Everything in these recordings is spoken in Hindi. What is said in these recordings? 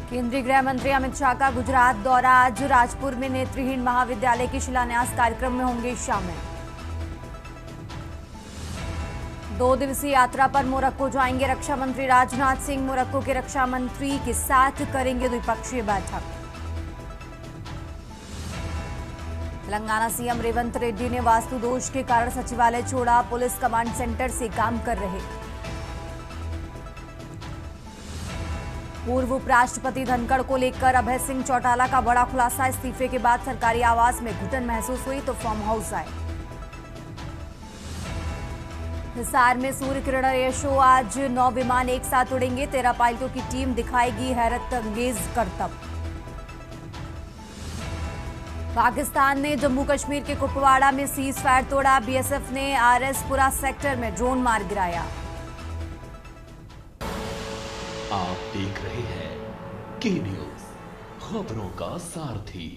केंद्रीय गृह मंत्री अमित शाह का गुजरात दौरा। आज राजपुर में नेत्रहीन महाविद्यालय के शिलान्यास कार्यक्रम में होंगे शामिल। 2 दिवसीय यात्रा पर मोरक्को जाएंगे रक्षा मंत्री राजनाथ सिंह। मोरक्को के रक्षा मंत्री के साथ करेंगे द्विपक्षीय बैठक। तेलंगाना सीएम रेवंत रेड्डी ने वास्तु दोष के कारण सचिवालय छोड़ा। पुलिस कमांड सेंटर से काम कर रहे। पूर्व उपराष्ट्रपति धनखड़ को लेकर अभय सिंह चौटाला का बड़ा खुलासा। इस्तीफे के बाद सरकारी आवास में घुटन महसूस हुई तो फार्म हाउस आए। हिसार में सूर्य किरण एयर शो। आज 9 विमान एक साथ उड़ेंगे। 13 पायलटों की टीम दिखाएगी हैरत अंगेज करतब। पाकिस्तान ने जम्मू कश्मीर के कुपवाड़ा में सीज फायर तोड़ा। बीएसएफ ने आरएसपुरा सेक्टर में ड्रोन मार गिराया। आप देख रहे हैं के न्यूज, खबरों का सारथी।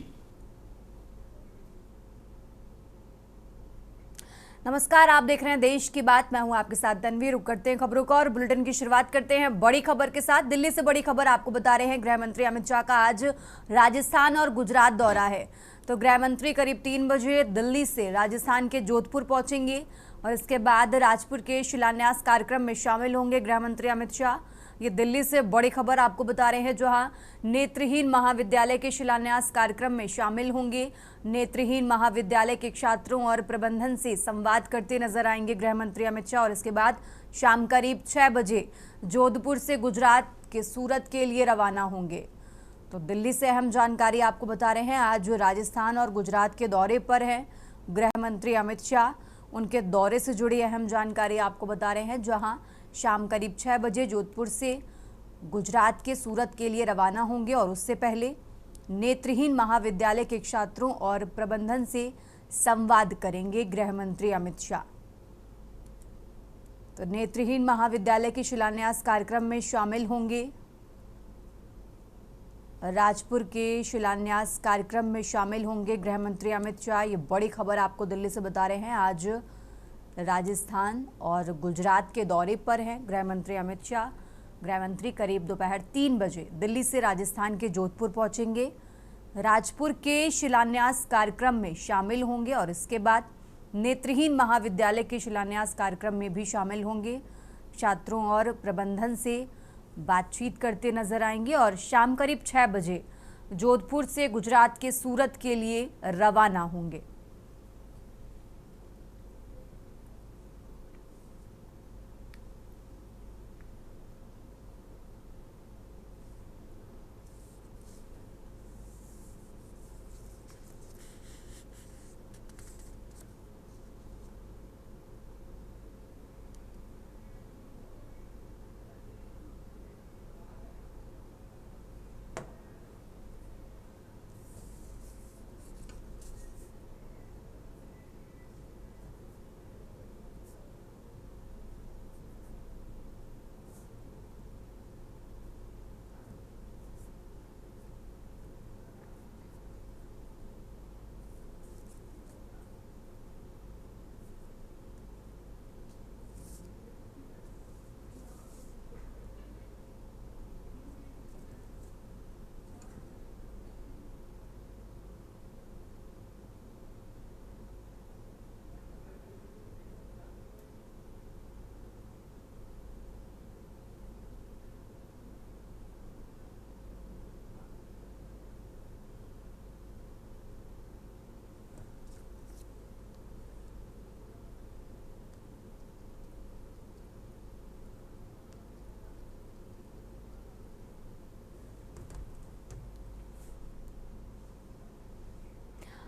नमस्कार, आप देख रहे हैं देश की बात। मैं हूं आपके साथ तन्वी। रुक करते हैं खबरों का और बुलेटिन की शुरुआत करते हैं बड़ी खबर के साथ। दिल्ली से बड़ी खबर आपको बता रहे हैं। गृह मंत्री अमित शाह का आज राजस्थान और गुजरात दौरा है। तो गृह मंत्री करीब 3 बजे दिल्ली से राजस्थान के जोधपुर पहुंचेंगे और इसके बाद राजपुर के शिलान्यास कार्यक्रम में शामिल होंगे गृह मंत्री अमित शाह। ये दिल्ली से बड़ी खबर आपको बता रहे हैं, जहां नेत्रहीन महाविद्यालय के शिलान्यास कार्यक्रम में शामिल होंगे। नेत्रहीन महाविद्यालय के छात्रों और प्रबंधन से संवाद करते नजर आएंगे गृह मंत्री अमित शाह और इसके बाद शाम करीब 6 बजे जोधपुर से गुजरात के सूरत के लिए रवाना होंगे। तो दिल्ली से अहम जानकारी आपको बता रहे हैं। आज राजस्थान और गुजरात के दौरे पर हैं गृह मंत्री अमित शाह। उनके दौरे से जुड़ी अहम जानकारी आपको बता रहे हैं, जहां शाम करीब 6 बजे जोधपुर से गुजरात के सूरत के लिए रवाना होंगे और उससे पहले नेत्रहीन महाविद्यालय के छात्रों और प्रबंधन से संवाद करेंगे गृह मंत्री अमित शाह। तो नेत्रहीन महाविद्यालय के शिलान्यास कार्यक्रम में शामिल होंगे। राजपुर के शिलान्यास कार्यक्रम में शामिल होंगे गृह मंत्री अमित शाह। ये बड़ी खबर आपको दिल्ली से बता रहे हैं। आज राजस्थान और गुजरात के दौरे पर हैं गृह मंत्री अमित शाह। गृह मंत्री करीब दोपहर 3 बजे दिल्ली से राजस्थान के जोधपुर पहुंचेंगे। राजपुर के शिलान्यास कार्यक्रम में शामिल होंगे और इसके बाद नेत्रहीन महाविद्यालय के शिलान्यास कार्यक्रम में भी शामिल होंगे। छात्रों और प्रबंधन से बातचीत करते नजर आएंगे और शाम करीब 6 बजे जोधपुर से गुजरात के सूरत के लिए रवाना होंगे।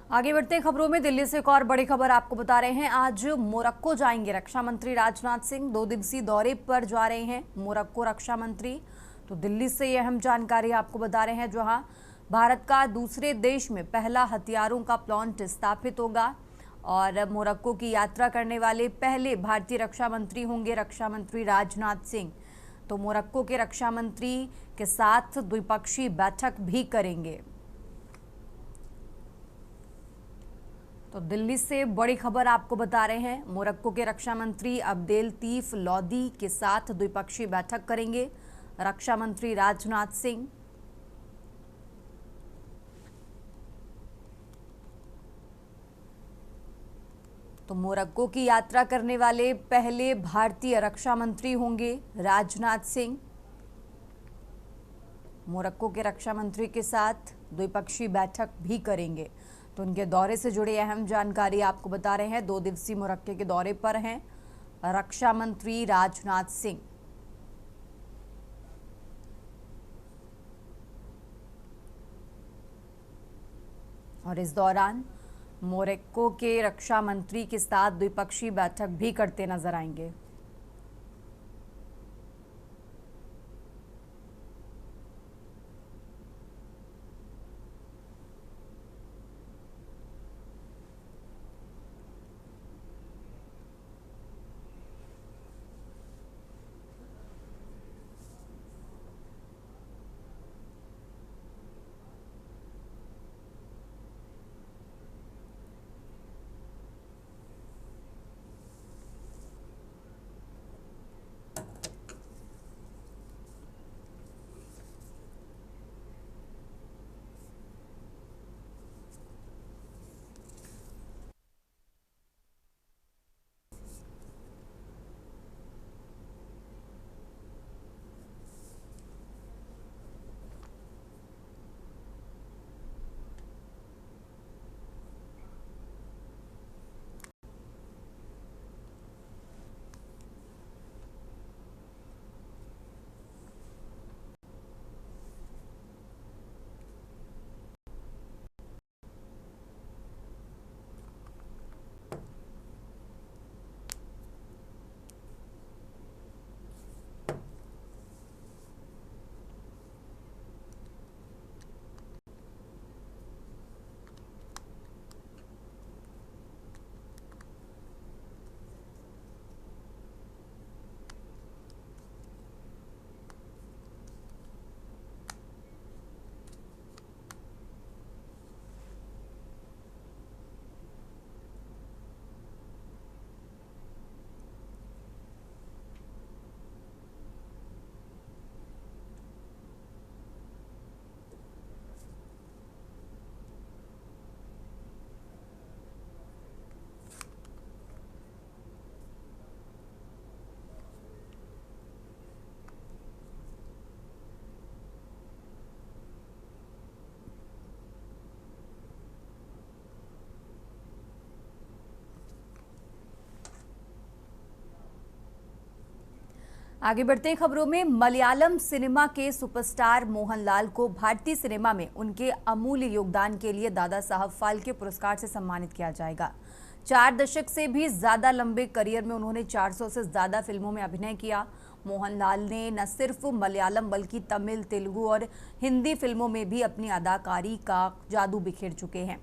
आगे बढ़ते हैं खबरों में। दिल्ली से एक और बड़ी खबर आपको बता रहे हैं। आज मोरक्को जाएंगे रक्षा मंत्री राजनाथ सिंह। 2 दिवसीय दौरे पर जा रहे हैं मोरक्को रक्षा मंत्री। तो दिल्ली से ये अहम जानकारी आपको बता रहे हैं, जहां भारत का दूसरे देश में पहला हथियारों का प्लांट स्थापित होगा और मोरक्को की यात्रा करने वाले पहले भारतीय रक्षा मंत्री होंगे रक्षा मंत्री राजनाथ सिंह। तो मोरक्को के रक्षा मंत्री के साथ द्विपक्षीय बैठक भी करेंगे। तो दिल्ली से बड़ी खबर आपको बता रहे हैं। मोरक्को के रक्षा मंत्री अब्देलतीफ लोदी के साथ द्विपक्षीय बैठक करेंगे रक्षा मंत्री राजनाथ सिंह। तो मोरक्को की यात्रा करने वाले पहले भारतीय रक्षा मंत्री होंगे राजनाथ सिंह। मोरक्को के रक्षा मंत्री के साथ द्विपक्षीय बैठक भी करेंगे। तो उनके दौरे से जुड़ी अहम जानकारी आपको बता रहे हैं। 2 दिवसीय मोरक्को के दौरे पर हैं रक्षा मंत्री राजनाथ सिंह। और इस दौरान मोरक्को के रक्षा मंत्री के साथ द्विपक्षीय बैठक भी करते नजर आएंगे। आगे बढ़ते हैं खबरों में। मलयालम सिनेमा के सुपरस्टार मोहनलाल को भारतीय सिनेमा में उनके अमूल्य योगदान के लिए दादा साहब फाल्के पुरस्कार से सम्मानित किया जाएगा। 4 दशक से भी ज्यादा लंबे करियर में उन्होंने 400 से ज्यादा फिल्मों में अभिनय किया। मोहनलाल ने न सिर्फ मलयालम बल्कि तमिल, तेलुगु और हिंदी फिल्मों में भी अपनी अदाकारी का जादू बिखेर चुके हैं।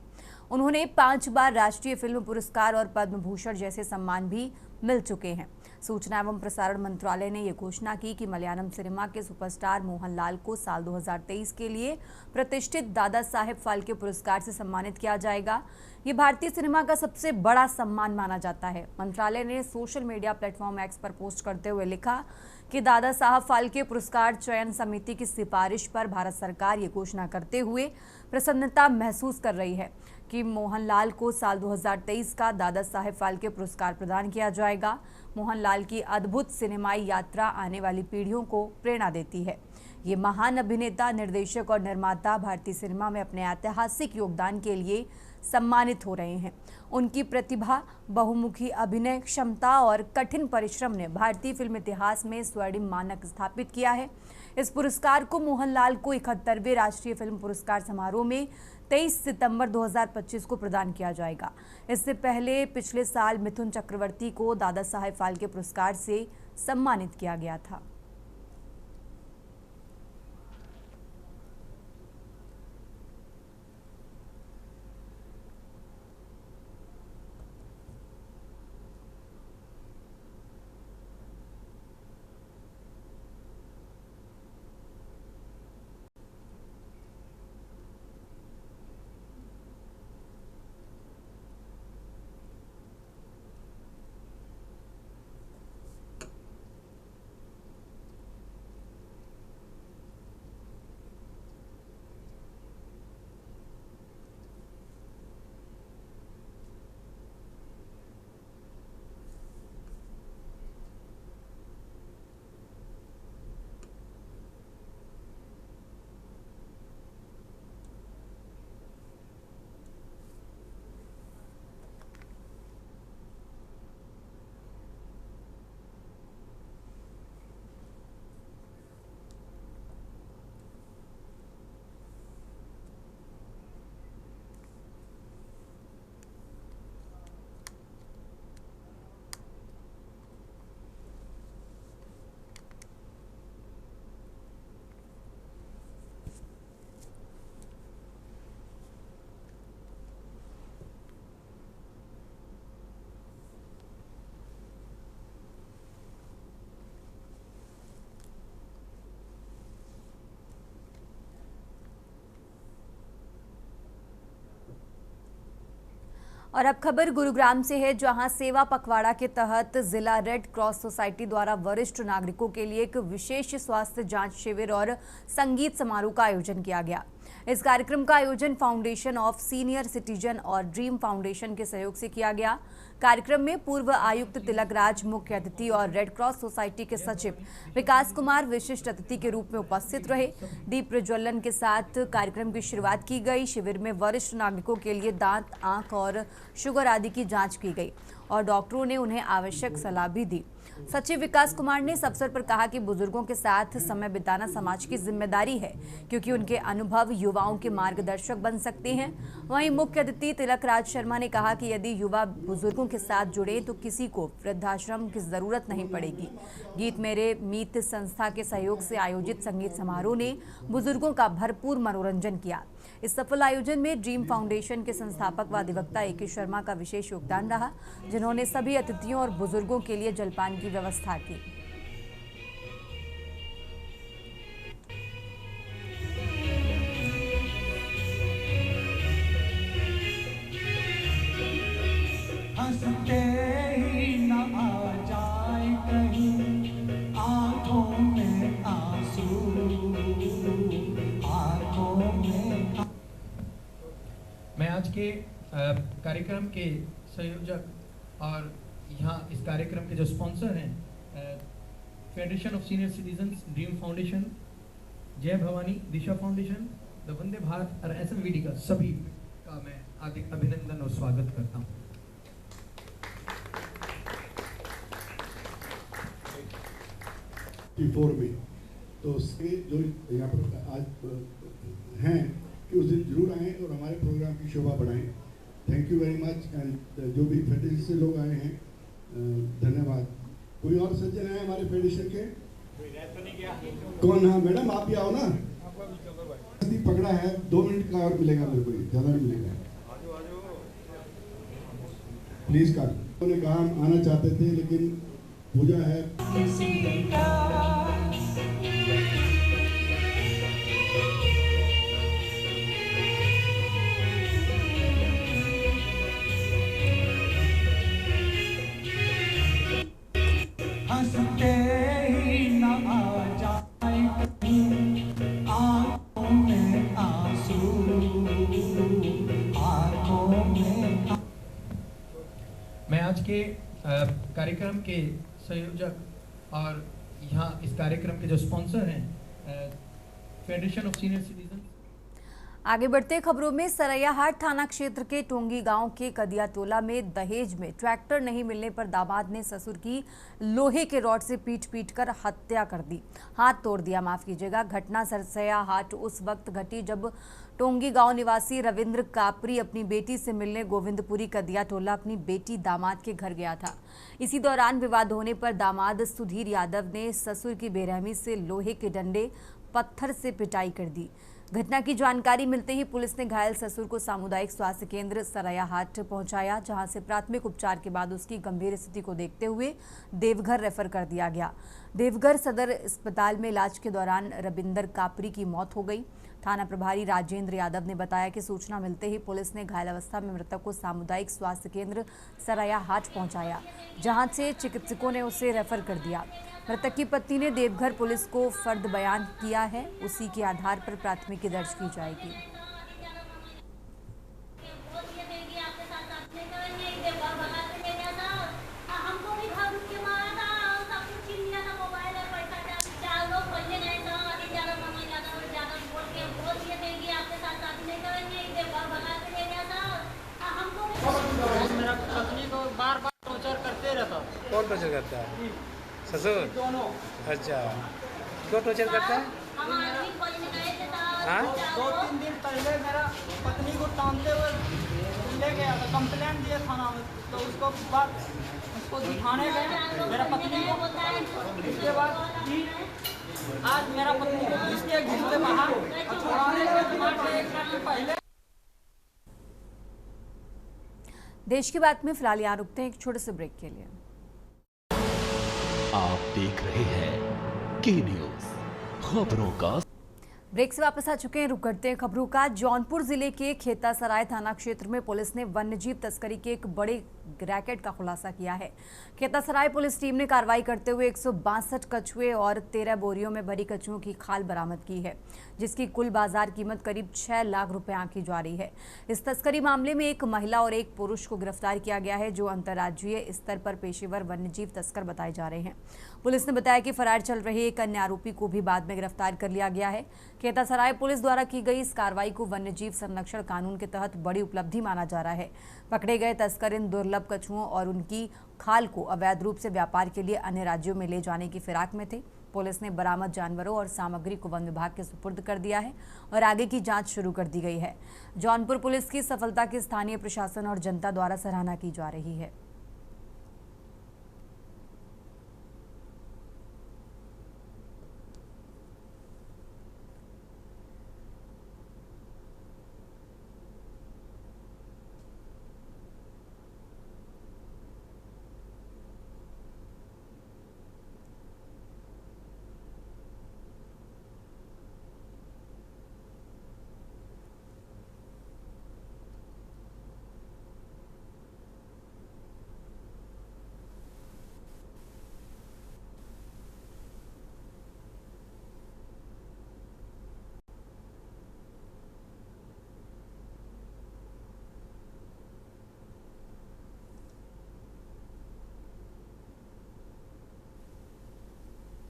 उन्होंने 5 बार राष्ट्रीय फिल्म पुरस्कार और पद्म भूषण जैसे सम्मान भी मिल चुके हैं। सूचना एवं प्रसारण मंत्रालय ने यह घोषणा की कि मलयालम सिनेमा के सुपरस्टार मोहनलाल को साल 2023 के लिए प्रतिष्ठित दादा साहेब फाल्के पुरस्कार से सम्मानित किया जाएगा। ये भारतीय सिनेमा का सबसे बड़ा सम्मान माना जाता है। मंत्रालय ने सोशल मीडिया प्लेटफॉर्म एक्स पर पोस्ट करते हुए लिखा कि दादा साहब फाल्के पुरस्कार चयन समिति की सिफारिश पर भारत सरकार ये घोषणा करते हुए प्रसन्नता महसूस कर रही है कि मोहनलाल को साल 2023 का दादा साहेब फाल्के पुरस्कार प्रदान किया जाएगा। मोहनलाल की अद्भुत सिनेमाई यात्रा आने वाली पीढ़ियों को प्रेरणा देती है। ये महान अभिनेता, निर्देशक और निर्माता भारतीय सिनेमा में अपने ऐतिहासिक योगदान के लिए सम्मानित हो रहे हैं। उनकी प्रतिभा, बहुमुखी अभिनय क्षमता और कठिन परिश्रम ने भारतीय फिल्म इतिहास में स्वर्णिम मानक स्थापित किया है। इस पुरस्कार को मोहनलाल को 71वें राष्ट्रीय फिल्म पुरस्कार समारोह में 23 सितंबर 2025 को प्रदान किया जाएगा। इससे पहले पिछले साल मिथुन चक्रवर्ती को दादा साहेब फाल्के पुरस्कार से सम्मानित किया गया था। और अब खबर गुरुग्राम से है, जहां सेवा पखवाड़ा के तहत जिला रेड क्रॉस सोसाइटी द्वारा वरिष्ठ नागरिकों के लिए एक विशेष स्वास्थ्य जांच शिविर और संगीत समारोह का आयोजन किया गया। इस कार्यक्रम का आयोजन फाउंडेशन ऑफ सीनियर सिटीजन और ड्रीम फाउंडेशन के सहयोग से किया गया। कार्यक्रम में पूर्व आयुक्त तिलक राज मुख्य अतिथि और रेड क्रॉस सोसाइटी के सचिव विकास कुमार विशिष्ट अतिथि के रूप में उपस्थित रहे। दीप प्रज्वलन के साथ कार्यक्रम की शुरुआत की गई। शिविर में वरिष्ठ नागरिकों के लिए दांत, आंख और शुगर आदि की जांच की गई और डॉक्टरों ने उन्हें आवश्यक सलाह भी दी। सचिव विकास कुमार ने इस अवसर पर कहा कि बुजुर्गों के साथ समय बिताना समाज की जिम्मेदारी है, क्योंकि उनके अनुभव युवाओं के मार्गदर्शक बन सकते हैं। वहीं मुख्य अतिथि तिलक राज शर्मा ने कहा कि यदि युवा बुजुर्गों के साथ जुड़े तो किसी को वृद्धाश्रम की जरूरत नहीं पड़ेगी। गीत मेरे मीत संस्था के सहयोग से आयोजित संगीत समारोह ने बुजुर्गों का भरपूर मनोरंजन किया। इस सफल आयोजन में ड्रीम फाउंडेशन के संस्थापक व अधिवक्ता ए.के. शर्मा का विशेष योगदान रहा, जिन्होंने सभी अतिथियों और बुजुर्गों के लिए जलपान की व्यवस्था की। हंसते ही न आ जाए कहीं आंखों में आंसू, आंखों में। मैं आज के कार्यक्रम के संयोजक और यहाँ इस कार्यक्रम के जो स्पॉन्सर हैं, federation of senior citizens, dream foundation, जय भवानी, दिशा फाउंडेशन, द वंदे भारत और SMVD का सभी का मैं हार्दिक अभिनंदन और स्वागत करता हूँ। में तो उसके जो यहाँ पर आज हैं कि उस दिन जरूर आएँ और हमारे प्रोग्राम की शोभा बढ़ाएं। Thank you very much. And जो भी फेडरेशन से लोग आए हैं, धन्यवाद। कोई और सज्जन है हमारे फेडरेशन के? कौन? हाँ मैडम, आप भी आओ ना। पकड़ा है, 2 मिनट का और मिलेगा मेरे को, ज़्यादा नहीं मिलेगा। प्लीज कर। उन्होंने कहा हम आना चाहते थे, लेकिन पूजा है। हंसते ही न आ जाए कहीं आंखों में आंसू, आंखों में। मैं आज के कार्यक्रम के संयोजक और यहाँ इस कार्यक्रम के जो स्पॉन्सर हैं, फेडरेशन ऑफ सीनियर सिटीजन। आगे बढ़ते खबरों में, सरैयाहाट थाना क्षेत्र के टोंगी गांव के कदियाटोला में दहेज में ट्रैक्टर नहीं मिलने पर दामाद ने ससुर की लोहे के रॉड से पीट कर हत्या कर दी, हाथ तोड़ दिया, माफ कीजिएगा। घटना सरैयाहाट उस वक्त घटी जब टोंगी गांव निवासी रविंद्र कापरी अपनी बेटी से मिलने गोविंदपुरी कदियाटोला अपनी बेटी दामाद के घर गया था। इसी दौरान विवाद होने पर दामाद सुधीर यादव ने ससुर की बेरहमी से लोहे के डंडे पत्थर से पिटाई कर दी। घटना की जानकारी मिलते ही पुलिस ने घायल ससुर को सामुदायिक स्वास्थ्य केंद्र सरैयाहाट पहुंचाया, जहां से प्राथमिक उपचार के बाद उसकी गंभीर स्थिति को देखते हुए देवघर रेफर कर दिया गया। देवघर सदर अस्पताल में इलाज के दौरान रविंदर कापरी की मौत हो गई। थाना प्रभारी राजेंद्र यादव ने बताया कि सूचना मिलते ही पुलिस ने घायल अवस्था में मृतक को सामुदायिक स्वास्थ्य केंद्र सरैयाहाट पहुंचाया, जहां से चिकित्सकों ने उसे रेफर कर दिया। मृतक की पत्नी ने देवघर पुलिस को फर्द बयान किया है, उसी के आधार पर प्राथमिकी दर्ज की जाएगी। मेरा पत्नी को बार बार टॉर्चर करते रहता। कौन टॉर्चर करता है? ससुर? दोनों। अच्छा, क्यों टॉर्चर करता है? हाँ? 2-3 दिन पहले मेरा पत्नी को टांगते हुए ले गया था, कंप्लेंट दिया थाना में, तो उसको बाद उसको दिखाने गए मेरा पत्नी को। उसके बाद आज मेरा पत्नी को घिसते बाहर और छुड़ाने के 1 घंटे पहले। देश की बात में फिलहाल यहाँ रुकते हैं एक छोटे से ब्रेक के लिए। आप देख रहे हैं के न्यूज़, खबरों का ब्रेक से वापस आ चुके हैं। रुक करते हैं खबरों का। जौनपुर जिले के खेतासराय थाना क्षेत्र में पुलिस ने वन्यजीव तस्करी के एक बड़े रैकेट का खुलासा किया है। खेतासराय पुलिस टीम ने कार्रवाई करते हुए 162 कछुए और 13 बोरियों में भरी कछुओं की खाल बरामद की है, जिसकी कुल बाजार कीमत करीब 6 लाख रुपए आंकी जा रही है। इस तस्करी मामले में एक महिला और एक पुरुष को गिरफ्तार किया गया है, जो अंतर्राज्यीय स्तर पर पेशेवर वन्यजीव तस्कर बताए जा रहे हैं। पुलिस ने बताया कि फरार चल रहे एक अन्य आरोपी को भी बाद में गिरफ्तार कर लिया गया है। खेतासराय पुलिस द्वारा की गई इस कार्रवाई को वन्यजीव संरक्षण कानून के तहत बड़ी उपलब्धि माना जा रहा है। पकड़े गए तस्कर इन दुर्लभ कछुओं और उनकी खाल को अवैध रूप से व्यापार के लिए अन्य राज्यों में ले जाने की फिराक में थे। पुलिस ने बरामद जानवरों और सामग्री को वन विभाग के सुपुर्द कर दिया है और आगे की जांच शुरू कर दी गई है। जौनपुर पुलिस की सफलता की स्थानीय प्रशासन और जनता द्वारा सराहना की जा रही है।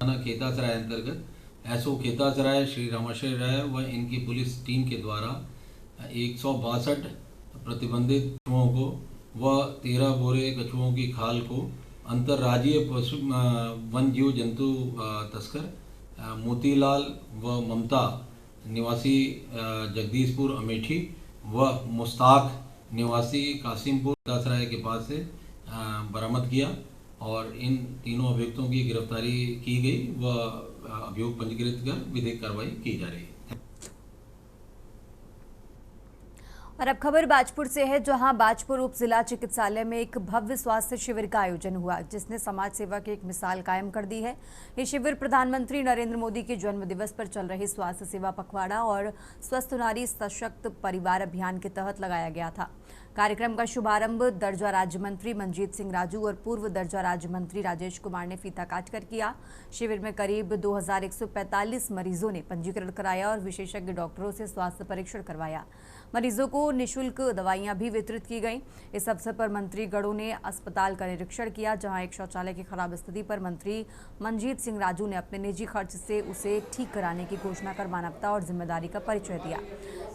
थाना खेतासराय अंतर्गत एसओ खेतासराय श्री रामाशय राय व इनकी पुलिस टीम के द्वारा 162 प्रतिबंधित कछुओं को व 13 बोरे कछुओं की खाल को अंतर्राज्यीय पशु वन जीव जंतु तस्कर मोतीलाल व ममता निवासी जगदीशपुर अमेठी व मुस्ताक निवासी कासिमपुर खेतासराय के पास से बरामद किया और इन तीनों अभियुक्तों की गिरफ्तारी की गई व अभियोग पंजीकृत कर विधिक कार्रवाई की जा रही है। और अब खबर बाजपुर से है, जहां बाजपुर उप जिला चिकित्सालय में एक भव्य स्वास्थ्य शिविर का आयोजन हुआ, जिसने समाज सेवा की एक मिसाल कायम कर दी है। ये शिविर प्रधानमंत्री नरेंद्र मोदी के जन्म दिवस पर चल रही स्वास्थ्य सेवा पखवाड़ा और स्वस्थ नारी सशक्त परिवार अभियान के तहत लगाया गया था। कार्यक्रम का शुभारंभ दर्जा राज्य मंत्री मंजीत सिंह राजू और पूर्व दर्जा राज्य मंत्री राजेश कुमार ने फीता काट कर किया। शिविर में करीब 2145 मरीजों ने पंजीकरण कराया और विशेषज्ञ डॉक्टरों से स्वास्थ्य परीक्षण करवाया। मरीजों को निःशुल्क दवाइयां भी वितरित की गईं। इस अवसर पर मंत्री गणों ने अस्पताल का निरीक्षण किया, जहां एक शौचालय की खराब स्थिति पर मंत्री मंजीत सिंह राजू ने अपने निजी खर्च से उसे ठीक कराने की घोषणा कर मानवता और जिम्मेदारी का परिचय दिया।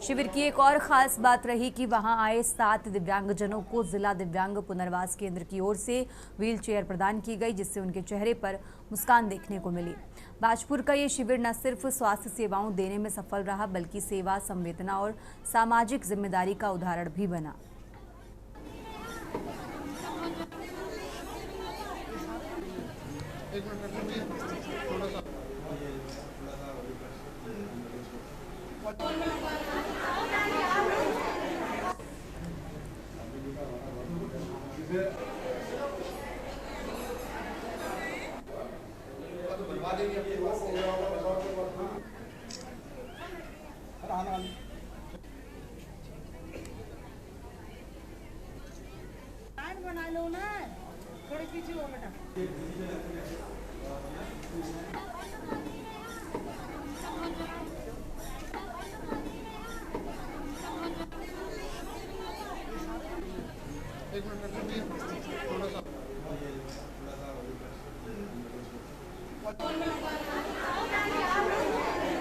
शिविर की एक और खास बात रही कि वहां आए 7 दिव्यांगजनों को जिला दिव्यांग पुनर्वास केंद्र की ओर से व्हील चेयर प्रदान की गई, जिससे उनके चेहरे पर मुस्कान देखने को मिली। बाजपुर का ये शिविर न सिर्फ स्वास्थ्य सेवाओं देने में सफल रहा, बल्कि सेवा, संवेदना और सामाजिक जिम्मेदारी का उदाहरण भी बना। बना लो ना, थोड़ी पीछे हो बेटा।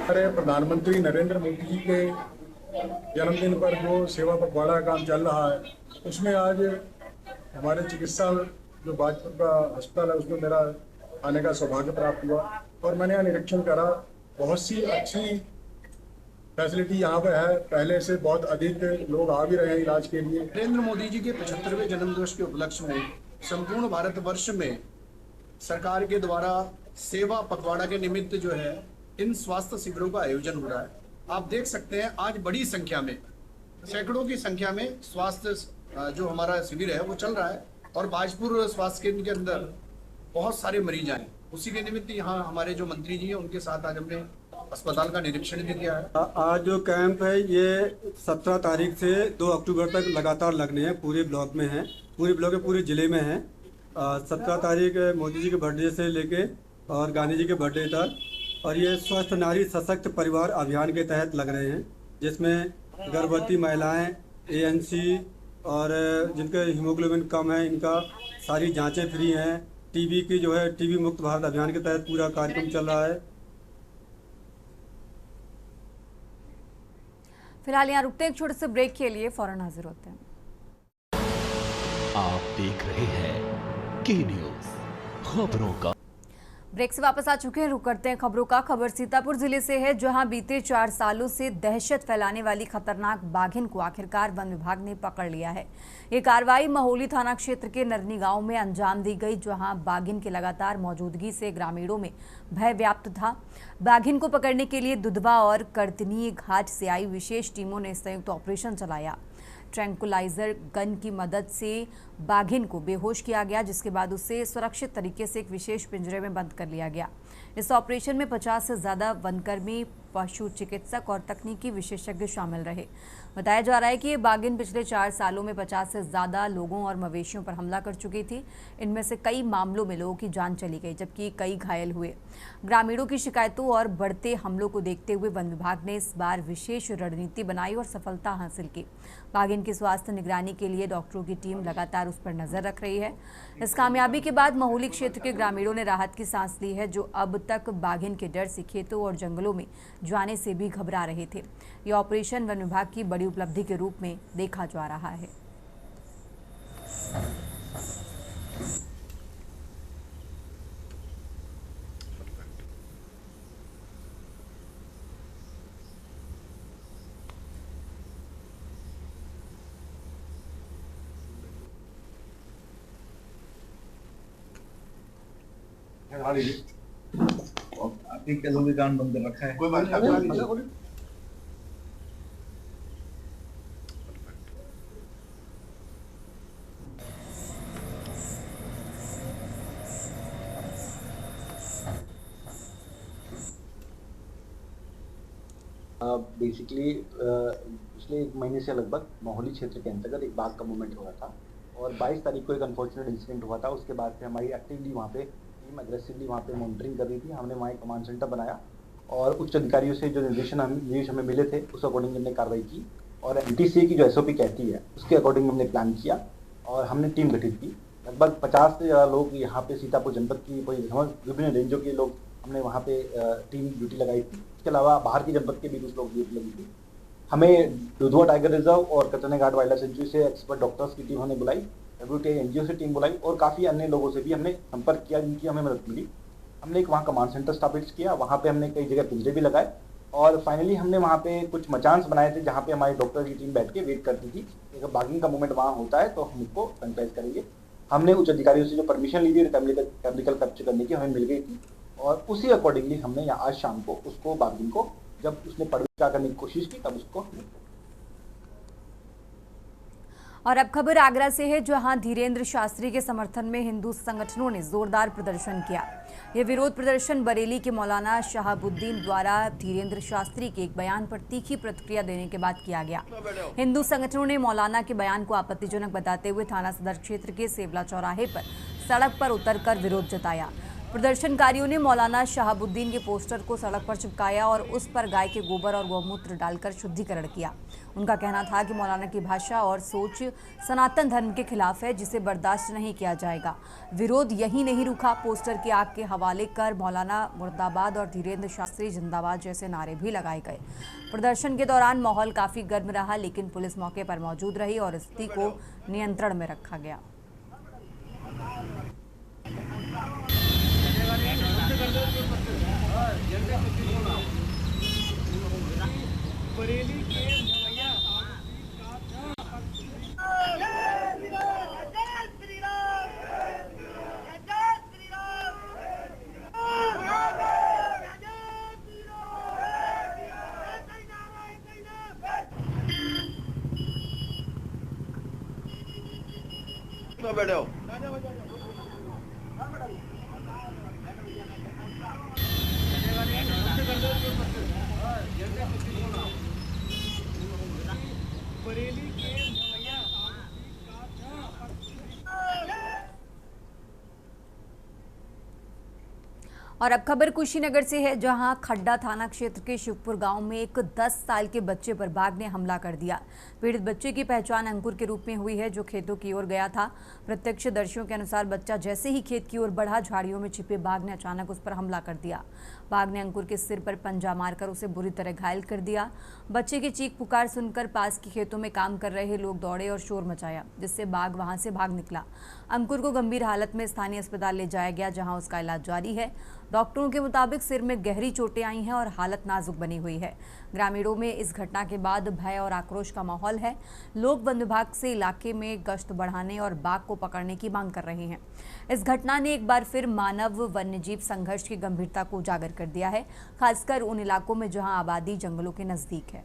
हमारे प्रधानमंत्री नरेंद्र मोदी जी के जन्मदिन पर जो सेवा पखवाड़ा काम चल रहा है, उसमें आज हमारे चिकित्सा जो बाजपुर का अस्पताल है उसमें मेरा आने का सौभाग्य प्राप्त हुआ और मैंने यहाँ निरीक्षण करा। बहुत सी अच्छी फैसिलिटी यहाँ पे है, पहले से बहुत अधिक लोग आ भी रहे हैं इलाज के लिए। नरेंद्र मोदी जी के 75वें जन्मदिवस के उपलक्ष्य में संपूर्ण भारतवर्ष में सरकार के द्वारा सेवा पखवाड़ा के निमित्त जो है इन स्वास्थ्य शिविरों का आयोजन हो रहा है। आप देख सकते हैं आज बड़ी संख्या में, सैकड़ों की संख्या में स्वास्थ्य जो हमारा शिविर है वो चल रहा है और बाजपुर स्वास्थ्य केंद्र के अंदर बहुत सारे मरीज आए। उसी के निमित्त यहाँ हमारे जो मंत्री जी हैं उनके साथ आज हमने अस्पताल का निरीक्षण भी किया है। आज जो कैंप है ये 17 तारीख से 2 अक्टूबर तक लगातार लगने हैं। पूरे ब्लॉक में है, पूरे ब्लॉक के पूरे ज़िले में है। 17 तारीख मोदी जी के बर्थडे से लेके और गांधी जी के बर्थडे तक। और ये स्वस्थ नारी सशक्त परिवार अभियान के तहत लग रहे हैं, जिसमें गर्भवती महिलाएं, ANC और जिनके हीमोग्लोबिन कम है इनका सारी जांचें फ्री हैं। टीबी की जो है टीबी मुक्त भारत अभियान के तहत पूरा कार्यक्रम चल रहा है। फिलहाल यहाँ रुकते हैं एक छोटे से ब्रेक के लिए, फौरन हाजिर होते हैं। आप देख रहे हैं के न्यूज़ खबरों का। ब्रेक से वापस आ चुके हैं, रुक करते हैं खबरों का। खबर सीतापुर जिले से है, जहां बीते 4 सालों से दहशत फैलाने वाली खतरनाक बाघिन को आखिरकार वन विभाग ने पकड़ लिया है। ये कार्रवाई महोली थाना क्षेत्र के नरनी गांव में अंजाम दी गई, जहां बाघिन की लगातार मौजूदगी से ग्रामीणों में भय व्याप्त था। बाघिन को पकड़ने के लिए दुधवा और करतनी घाट से आई विशेष टीमों ने संयुक्त ऑपरेशन चलाया। ट्रैंकुलाइजर गन की मदद से बाघिन को बेहोश किया गया, जिसके बाद उसे सुरक्षित तरीके से एक विशेष पिंजरे में बंद कर लिया गया। इस ऑपरेशन में 50 से ज़्यादा वनकर्मी, पशु चिकित्सक और तकनीकी विशेषज्ञ शामिल रहे। बताया जा रहा है कि ये बाघिन पिछले 4 सालों में 50 से ज़्यादा लोगों और मवेशियों पर हमला कर चुकी थी। इनमें से कई मामलों में लोगों की जान चली गई, जबकि कई घायल हुए। ग्रामीणों की शिकायतों और बढ़ते हमलों को देखते हुए वन विभाग ने इस बार विशेष रणनीति बनाई और सफलता हासिल की। बाघिन की स्वास्थ्य निगरानी के लिए डॉक्टरों की टीम लगातार उस पर नजर रख रही है। इस कामयाबी के बाद महोली क्षेत्र के ग्रामीणों ने राहत की सांस ली है, जो अब तक बाघिन के डर से खेतों और जंगलों में जाने से भी घबरा रहे थे। यह ऑपरेशन वन विभाग की बड़ी उपलब्धि के रूप में देखा जा रहा है। आपकी कैलों के कान बंद कर रखा है। कोई बात नहीं। बेसिकली पिछले 1 महीने से लगभग महोली क्षेत्र के अंतर्गत एक बाघ का मूवमेंट हो रहा था और 22 तारीख को एक अनफॉर्चुनेट इंसिडेंट हुआ था। उसके बाद से हमारी एक्टिवली वहाँ पे टीम अग्रेसिवली वहाँ पे मॉनिटरिंग कर रही थी। हमने वहाँ एक कमांड सेंटर बनाया और उच्च अधिकारियों से जो निर्देश हमें मिले थे उस अकॉर्डिंग हमने कार्रवाई की और NTCA की जो SOP कहती है उसके अकॉर्डिंग हमने प्लान किया और हमने टीम गठित की। लगभग 50 से ज़्यादा लोग यहाँ पे सीतापुर जनपद की विभिन्न रेंजों के लोग हमने वहाँ पे टीम ड्यूटी लगाई थी। इसके अलावा बाहर की जनपद के भी कुछ लोग ड्यूटी लगी थी। हमें दुधवा टाइगर रिजर्व और कतरने घाट वाइल्ड लाइफ सेंचुरी से एक्सपर्ट डॉक्टर्स की टीम हमने बुलाई, WTI NGO से टीम बुलाई और काफ़ी अन्य लोगों से भी हमने संपर्क किया जिनकी हमें मदद मिली। हमने एक वहाँ कमांड सेंटर स्थापित किया, वहाँ पे हमने कई जगह पिंजरे भी लगाए और फाइनली हमने वहाँ पे कुछ मचान्स बनाए थे जहाँ पे हमारी डॉक्टर की टीम बैठ के वेट करती थी। अगर बाघिन का मूवमेंट वहाँ होता है तो हम उसको सैनिटाइज करेंगे। हमने उच्च अधिकारियों से जो परमिशन ली थी केमिकल कैप्चर करने की हमें मिल गई थी और उसी अकॉर्डिंगली हमने यहाँ आज शाम को उसको बाघिन को जब उसने परविका करने की कोशिश की तब उसको। और अब खबर आगरा से है, जहां धीरेन्द्र शास्त्री के समर्थन में हिंदू संगठनों ने जोरदार प्रदर्शन किया। यह विरोध प्रदर्शन बरेली के मौलाना शहाबुद्दीन द्वारा धीरेन्द्र शास्त्री के एक बयान पर तीखी प्रतिक्रिया देने के बाद किया गया। हिंदू संगठनों ने मौलाना के बयान को आपत्तिजनक बताते हुए थाना सदर क्षेत्र के सेवला चौराहे पर सड़क पर उतरकर विरोध जताया। प्रदर्शनकारियों ने मौलाना शहाबुद्दीन के पोस्टर को सड़क पर चिपकाया और उस पर गाय के गोबर और गौमूत्र डालकर शुद्धिकरण किया। उनका कहना था कि मौलाना की भाषा और सोच सनातन धर्म के खिलाफ है, जिसे बर्दाश्त नहीं किया जाएगा। विरोध यही नहीं रुका, पोस्टर की आग के हवाले कर मौलाना मुर्दाबाद और धीरेन्द्र शास्त्री जिंदाबाद जैसे नारे भी लगाए गए। प्रदर्शन के दौरान माहौल काफी गर्म रहा, लेकिन पुलिस मौके पर मौजूद रही और स्थिति को नियंत्रण में रखा गया। बैठो और अब खबर कुशीनगर से है, जहां खड्डा थाना क्षेत्र के शिवपुर गांव में एक 10 साल के बच्चे पर बाघ ने हमला कर दिया। पीड़ित बच्चे की पहचान अंकुर के रूप में हुई है, जो खेतों की ओर गया था। प्रत्यक्षदर्शियों के अनुसार बच्चा जैसे ही खेत की ओर बढ़ा, झाड़ियों में छिपे बाघ ने अचानक उस पर हमला कर दिया। बाघ ने अंकुर के सिर पर पंजा मारकर उसे बुरी तरह घायल कर दिया। बच्चे की चीख पुकार सुनकर पास के खेतों में काम कर रहे लोग दौड़े और शोर मचाया, जिससे बाघ वहां से भाग निकला। अंकुर को गंभीर हालत में स्थानीय अस्पताल ले जाया गया, जहां उसका इलाज जारी है। डॉक्टरों के मुताबिक सिर में गहरी चोटें आई हैं और हालत नाजुक बनी हुई है। ग्रामीणों में इस घटना के बाद भय और आक्रोश का माहौल है। लोग वन विभाग से इलाके में गश्त बढ़ाने और बाघ को पकड़ने की मांग कर रहे हैं। इस घटना ने एक बार फिर मानव वन्यजीव संघर्ष की गंभीरता को उजागर कर दिया है, खासकर उन इलाकों में जहां आबादी जंगलों के नजदीक है।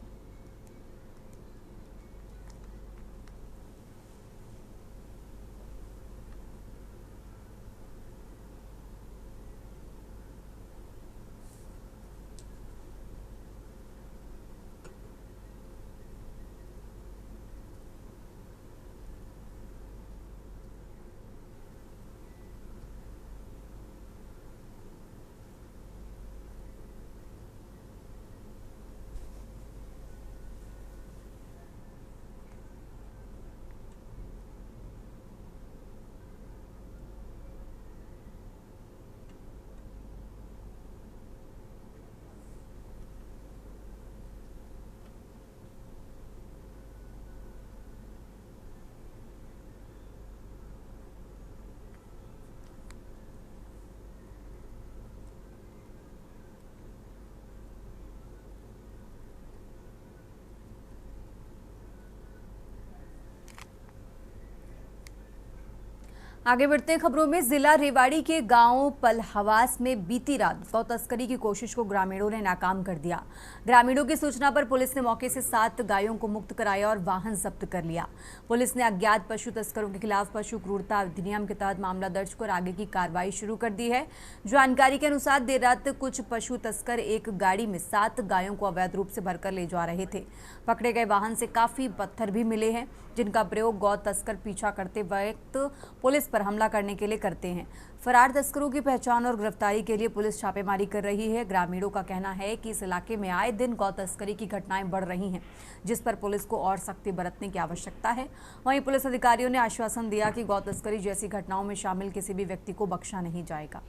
आगे बढ़ते हैं खबरों में। जिला रेवाड़ी के गांव पलहवास में बीती रात गौ तस्करी की कोशिश को ग्रामीणों ने नाकाम कर दिया। ग्रामीणों की सूचना पर पुलिस ने मौके से 7 गायों को मुक्त कराया और वाहन जब्त कर लिया। पुलिस ने अज्ञात पशु तस्करों के खिलाफ पशु क्रूरता अधिनियम के तहत मामला दर्ज कर आगे की कार्रवाई शुरू कर दी है। जानकारी के अनुसार देर रात कुछ पशु तस्कर एक गाड़ी में 7 गायों को अवैध रूप से भरकर ले जा रहे थे। पकड़े गए वाहन से काफी पत्थर भी मिले हैं, जिनका प्रयोग गौ तस्कर पीछा करते वक्त पुलिस पर हमला करने के लिए करते हैं। फरार तस्करों की पहचान और गिरफ्तारी के लिए पुलिस छापेमारी कर रही है। ग्रामीणों का कहना है कि इस इलाके में आए दिन गौ तस्करी की घटनाएं बढ़ रही हैं, जिस पर पुलिस को और सख्ती बरतने की आवश्यकता है। वहीं पुलिस अधिकारियों ने आश्वासन दिया कि गौ तस्करी जैसी घटनाओं में शामिल किसी भी व्यक्ति को बख्शा नहीं जाएगा।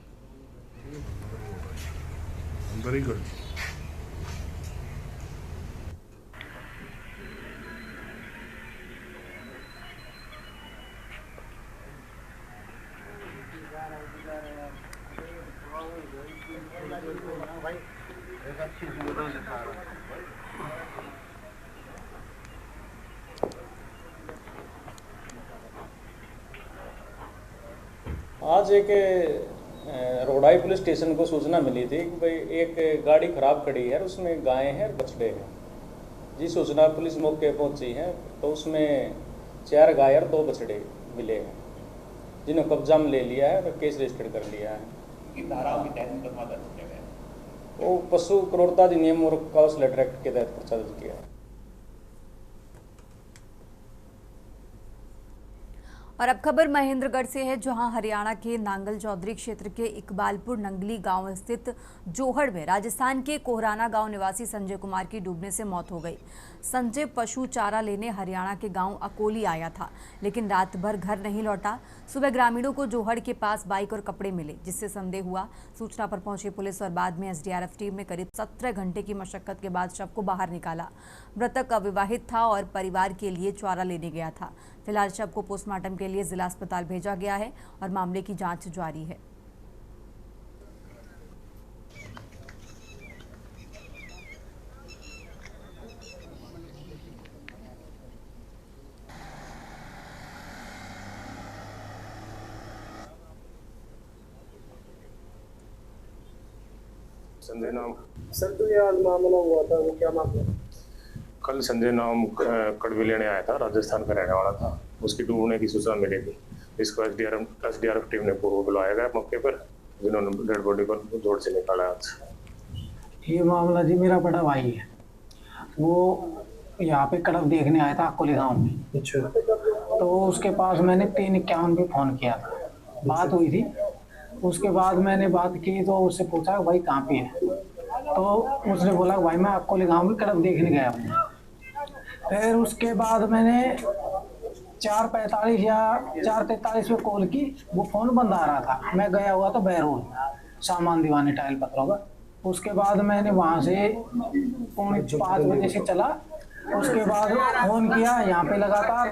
Very good. आज एक रोडाई पुलिस स्टेशन को सूचना मिली थी कि भाई एक गाड़ी खराब खड़ी है, उसमें गायें हैं और बछड़े हैं। जी सूचना पुलिस मौके पहुंची है तो उसमें 4 गाय और 2 बछड़े मिले हैं, जिन्हें कब्जा में ले लिया है और केस रजिस्टर कर लिया है। किन धाराओं के तहत मुकदमा दर्ज किया गया? वो पशु क्रूरता अधिनियम और कौशल एक्ट के तहत पर्चा दर्ज किया है। और अब खबर महेंद्रगढ़ से है, जहां हरियाणा के नांगल चौधरी क्षेत्र के इकबालपुर नंगली गांव स्थित जोहड़ में राजस्थान के कोहराना गांव निवासी संजय कुमार की डूबने से मौत हो गई। संजय पशु चारा लेने हरियाणा के गांव अकोली आया था, लेकिन रात भर घर नहीं लौटा। सुबह ग्रामीणों को जोहड़ के पास बाइक और कपड़े मिले, जिससे संदेह हुआ। सूचना पर पहुंची पुलिस और बाद में एसडीआरएफ टीम ने करीब 17 घंटे की मशक्कत के बाद शव को बाहर निकाला। मृतक अविवाहित था और परिवार के लिए चारा लेने गया था। फिलहाल शव को पोस्टमार्टम के लिए जिला अस्पताल भेजा गया है और मामले की जांच जारी है। संजय नाम सर, तो ये मामला हुआ था, वो क्या मामला? कल संजय नाम कड़वी लेने आया था, राजस्थान का रहने वाला था। उसकी डूबने की सूचना मिली थी। इसको एसडीआरएफ टीम ने बुलाया गया मौके पर, जिन्होंने डेड बॉडी को जोड़ से निकाला। ये मामला जी मेरा बड़ा भाई है, वो यहाँ पे कड़क देखने आया था अकोले गांव में। अच्छा। तो उसके पास मैंने 351 पे फ़ोन किया था, बात हुई थी। उसके बाद मैंने बात की तो उससे पूछा भाई कहाँ पे है, तो उसने बोला भाई मैं अकोले गांव में कड़क देखने गया हूँ। फिर उसके बाद मैंने 4:45 या 4:43 पे कॉल की, वो फ़ोन बंद आ रहा था। मैं गया हुआ था बहरोल, सामान दीवानी टाइल पत्रों का। उसके बाद मैंने वहाँ से 4:45 बजे से चला। उसके बाद फ़ोन किया यहाँ पे लगातार,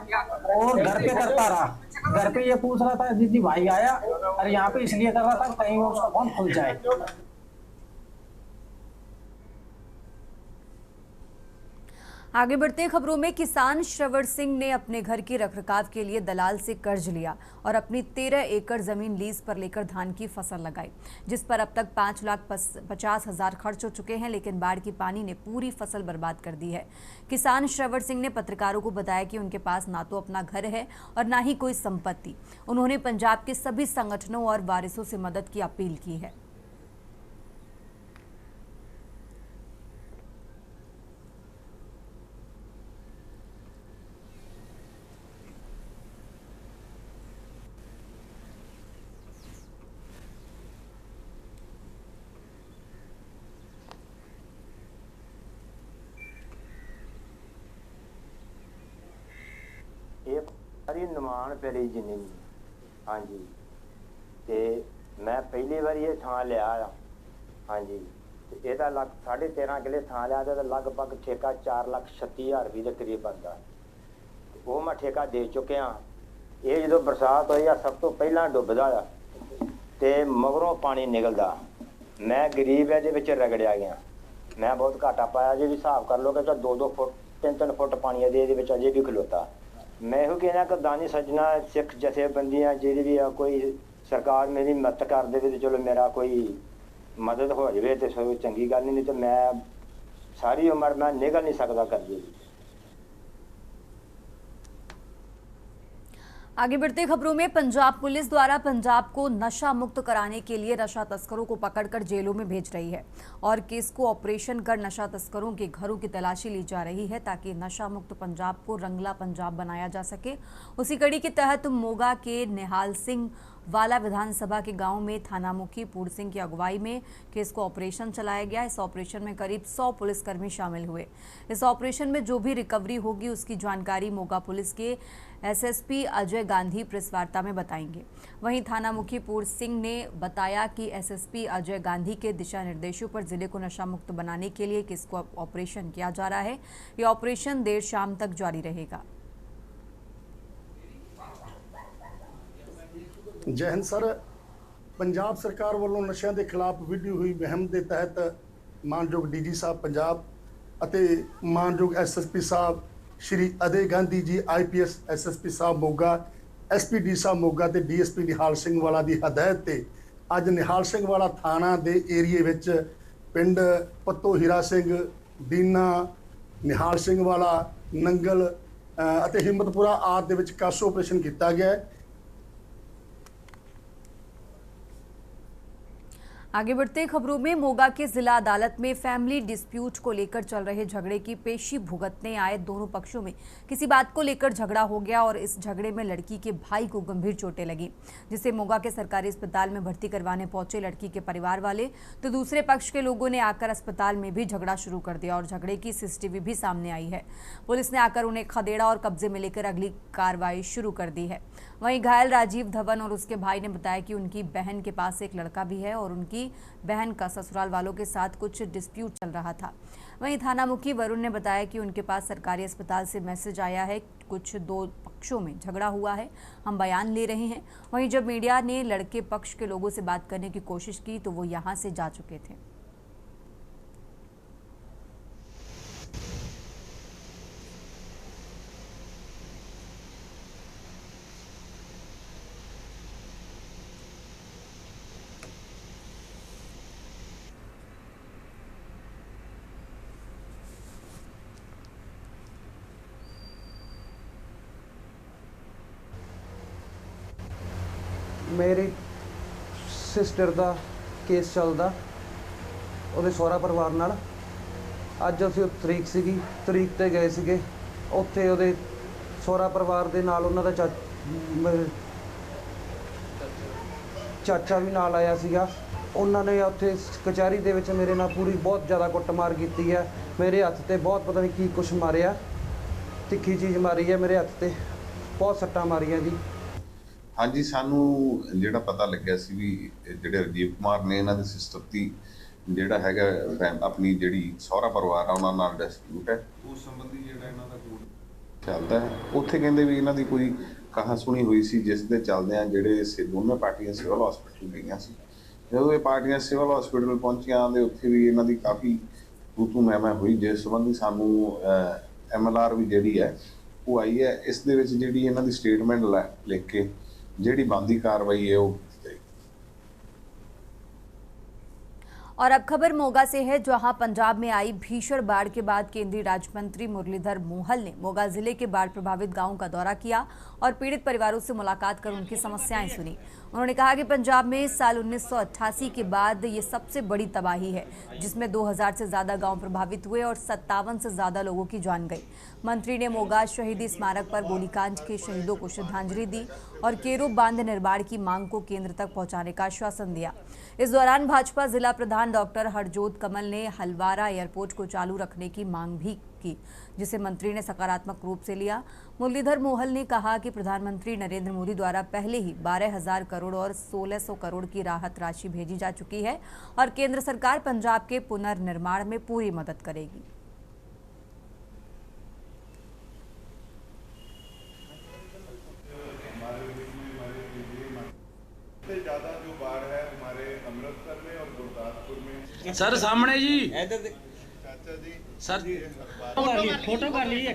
और घर पे करता रहा। घर पे ये पूछ रहा था जी भाई आया, और यहाँ पे इसलिए कर रहा था कहीं उसका फ़ोन खुल जाए। आगे बढ़ते हैं खबरों में। किसान श्रवण सिंह ने अपने घर के रखरखाव के लिए दलाल से कर्ज लिया और अपनी 13 एकड़ जमीन लीज पर लेकर धान की फसल लगाई, जिस पर अब तक 5,50,000 खर्च हो चुके हैं, लेकिन बाढ़ की पानी ने पूरी फसल बर्बाद कर दी है। किसान श्रवण सिंह ने पत्रकारों को बताया कि उनके पास ना तो अपना घर है और ना ही कोई संपत्ति। उन्होंने पंजाब के सभी संगठनों और वारिसों से मदद की अपील की है। सारी निमान पेरी जिन्नी हाँ जी, तो मैं पहली बार ये थान लिया हाँ जी, तो यदा 13.5 किले थान लिया तो लगभग ठेका 4,36,000 रुपये के करीब बनता। वो मैं ठेका दे चुके हाँ। ये जो बरसात हुई सब तो पहला डुबदा तो मगरों पानी निकलता, मैं गरीब है रगड़िया गया। मैं बहुत घाटा पाया जी, भी हिसाब कर लो कि 2-2 फुट 3-3 फुट पानी अजे भी खलोता। मैं यही कहना कि दानी सज्जना सिख जथेबंदियां जी भी है, कोई सरकार मेरी मदद कर दे तो चलो मेरा कोई मदद हो जाए तो चंगी गल नहीं, तो मैं सारी उम्र मैं निकल नहीं सकता कर दी। आगे बढ़ते खबरों में। पंजाब पुलिस द्वारा पंजाब को नशा मुक्त कराने के लिए नशा तस्करों को पकड़कर जेलों में भेज रही है और केस को ऑपरेशन कर नशा तस्करों के घरों की तलाशी ली जा रही है, ताकि नशा मुक्त पंजाब को रंगला पंजाब बनाया जा सके। उसी कड़ी के तहत मोगा के निहाल सिंह वाला विधानसभा के गांव में थाना मुखी पूर्ण सिंह की अगुवाई में केस को ऑपरेशन चलाया गया। इस ऑपरेशन में करीब 100 पुलिसकर्मी शामिल हुए। इस ऑपरेशन में जो भी रिकवरी होगी उसकी जानकारी मोगा पुलिस के एसएसपी अजय गांधी प्रेस वार्ता में बताएंगे। वहीं थाना मुखी पूर्ण सिंह ने बताया कि एसएसपी अजय गांधी के दिशा निर्देशों पर जिले को नशा मुक्त बनाने के लिए केस को ऑपरेशन किया जा रहा है। ये ऑपरेशन देर शाम तक जारी रहेगा। जय हिंद सर। पंजाब सरकार वालों नशा के खिलाफ विधी हुई मुहिम के तहत मानयोग डीजी साहब पंजाब ਅਤੇ मानयोग एसएसपी साहब श्री अजय गांधी जी IPS SSP साहब मोगा SPD साहब मोगा ते DSP निहाल सिंह वाला की हदायत ते अज निहाल सिंह वाला थाना के एरिए विच पिंड पत्तो हीरा सिंह दीना निहाल सिंह वाला नंगल ਅਤੇ हिम्मतपुरा आदि दे विच कस ऑपरेशन किया गया है। आगे बढ़ते खबरों में। मोगा के जिला अदालत में फैमिली डिस्प्यूट को लेकर चल रहे झगड़े की पेशी भुगतने आए दोनों पक्षों में किसी बात को लेकर झगड़ा हो गया और इस झगड़े में लड़की के भाई को गंभीर चोटें लगी, जिसे मोगा के सरकारी अस्पताल में भर्ती करवाने पहुंचे लड़की के परिवार वाले, तो दूसरे पक्ष के लोगों ने आकर अस्पताल में भी झगड़ा शुरू कर दिया और झगड़े की CCTV भी सामने आई है। पुलिस ने आकर उन्हें खदेड़ा और कब्जे में लेकर अगली कार्रवाई शुरू कर दी है। वहीं घायल राजीव धवन और उसके भाई ने बताया कि उनकी बहन के पास एक लड़का भी है और उनकी बहन का ससुराल वालों के साथ कुछ डिस्प्यूट चल रहा था। वहीं थाना मुखी वरुण ने बताया कि उनके पास सरकारी अस्पताल से मैसेज आया है, कुछ 2 पक्षों में झगड़ा हुआ है, हम बयान ले रहे हैं। वहीं जब मीडिया ने लड़के पक्ष के लोगों से बात करने की कोशिश की तो वो यहां से जा चुके थे। मेरी सिस्टर का केस चलता ਉਹਦੇ ਸਹੁਰਾ ਪਰਿਵਾਰ ਨਾਲ ਅੱਜ ਅਸੀਂ ਤਰੀਕ ਸੀਗੀ, ਤਰੀਕ ਤੇ ਗਏ ਸੀਗੇ। ਉੱਥੇ ਉਹਦੇ ਸਹੁਰਾ ਪਰਿਵਾਰ ਦੇ ਨਾਲ ਉਹਨਾਂ ਦਾ ਚਾਚਾ ਵੀ ਨਾਲ ਆਇਆ ਸੀਗਾ। ਉਹਨਾਂ ਨੇ ਉੱਥੇ ਕਚਹਿਰੀ ਦੇ ਵਿੱਚ ਮੇਰੇ ਨਾਲ ਪੂਰੀ ਬਹੁਤ ਜ਼ਿਆਦਾ ਕੁੱਟਮਾਰ ਕੀਤੀ ਹੈ। ਮੇਰੇ ਹੱਥ ਤੇ ਬਹੁਤ ਪਤਾ ਨਹੀਂ ਕੀ ਕੁਛ ਮਾਰਿਆ, ਤਿੱਖੀ ਚੀਜ਼ ਮਾਰੀ ਹੈ ਮੇਰੇ ਹੱਥ ਤੇ, ਬਹੁਤ ਸੱਟਾਂ ਮਾਰੀਆਂ ਜੀ। ਹਾਂਜੀ, ਸਾਨੂੰ ਜਿਹੜਾ ਪਤਾ ਲੱਗਿਆ ਸੀ ਵੀ ਜਿਹੜੇ ਰਾਜੀਵ ਕੁਮਾਰ ਨੇ ਇਹਨਾਂ ਦੇ ਸਿਸਟਰ ਦੀ ਜਿਹੜਾ ਹੈਗਾ ਆਪਣੀ ਜਿਹੜੀ ਸਹੁਰਾ ਪਰਿਵਾਰ ਆ ਉਹਨਾਂ ਨਾਲ ਡਿਸਪਿਊਟ ਹੈ, ਉਸ ਸੰਬੰਧੀ ਜਿਹੜਾ ਇਹਨਾਂ ਦਾ ਕੋਰਟ ਚੱਲਦਾ ਹੈ। ਉੱਥੇ ਕਹਿੰਦੇ ਵੀ ਇਹਨਾਂ ਦੀ ਕੋਈ ਕਹਾ ਸੁਣੀ ਹੋਈ ਸੀ, ਜਿਸ ਦੇ ਚੱਲਦਿਆਂ ਜਿਹੜੇ ਦੋਵੇਂ ਪਾਰਟੀਆਂ ਸਿਵਲ ਹਸਪੀਟਲ ਗਈਆਂ ਸੀ। ਜਦੋਂ ਇਹ ਪਾਰਟੀਆਂ ਸਿਵਲ ਹਸਪੀਟਲ ਪਹੁੰਚੀਆਂ ਤੇ ਉੱਥੇ ਵੀ ਇਹਨਾਂ ਦੀ ਕਾਫੀ ਤੂੰ ਮੈਂ ਹੋਈ, ਜਿਸ ਸੰਬੰਧੀ ਸਾਨੂੰ MLR ਵੀ ਜਿਹੜੀ ਹੈ ਉਹ ਆਈ है। इस दे विच जिहड़ी इन्हां दी स्टेटमेंट लिख के जिहड़ी बनदी कार्रवाई है वो। और अब खबर मोगा से है, जहां पंजाब में आई भीषण बाढ़ के बाद केंद्रीय राज्य मंत्री मुरलीधर मोहल ने मोगा जिले के बाढ़ प्रभावित गांवों का दौरा किया और पीड़ित परिवारों से मुलाकात कर उनकी समस्याएं सुनी। उन्होंने कहा कि पंजाब में साल 1988 के बाद ये सबसे बड़ी तबाही है, जिसमें 2000 से ज्यादा गांव प्रभावित हुए और 57 से ज्यादा लोगों की जान गई। मंत्री ने मोगा शहीदी स्मारक पर गोलीकांड के शहीदों को श्रद्धांजलि दी और केरू बांध निर्माण की मांग को केंद्र तक पहुंचाने का आश्वासन दिया। इस दौरान भाजपा जिला प्रधान डॉक्टर हरजोत कमल ने हलवारा एयरपोर्ट को चालू रखने की मांग भी की, जिसे मंत्री ने सकारात्मक रूप से लिया। मुरलीधर मोहल ने कहा कि प्रधानमंत्री नरेंद्र मोदी द्वारा पहले ही 12,000 करोड़ और 1,600 करोड़ की राहत राशि भेजी जा चुकी है और केंद्र सरकार पंजाब के पुनर्निर्माण में पूरी मदद करेगी। ज्यादा जो बाढ़ है हमारे अमृतसर में और गुरदासपुर में। सर सामने जी चाचा जी सर फोटो कर लीजिए।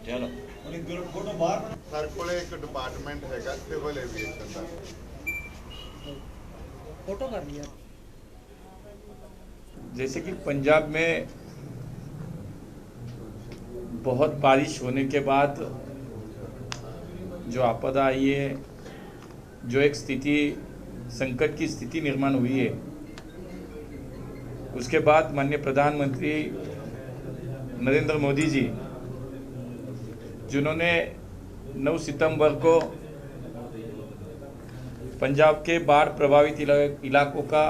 चलो हर कोले एक डिपार्टमेंट हैगा सिविल एविएशन का। फोटो कर लिया। जैसे कि पंजाब में बहुत बारिश होने के बाद जो आपदा आई है, जो एक स्थिति संकट की स्थिति निर्माण हुई है, उसके बाद माननीय प्रधानमंत्री नरेंद्र मोदी जी, जिन्होंने 9 सितंबर को पंजाब के बाढ़ प्रभावित इलाकों का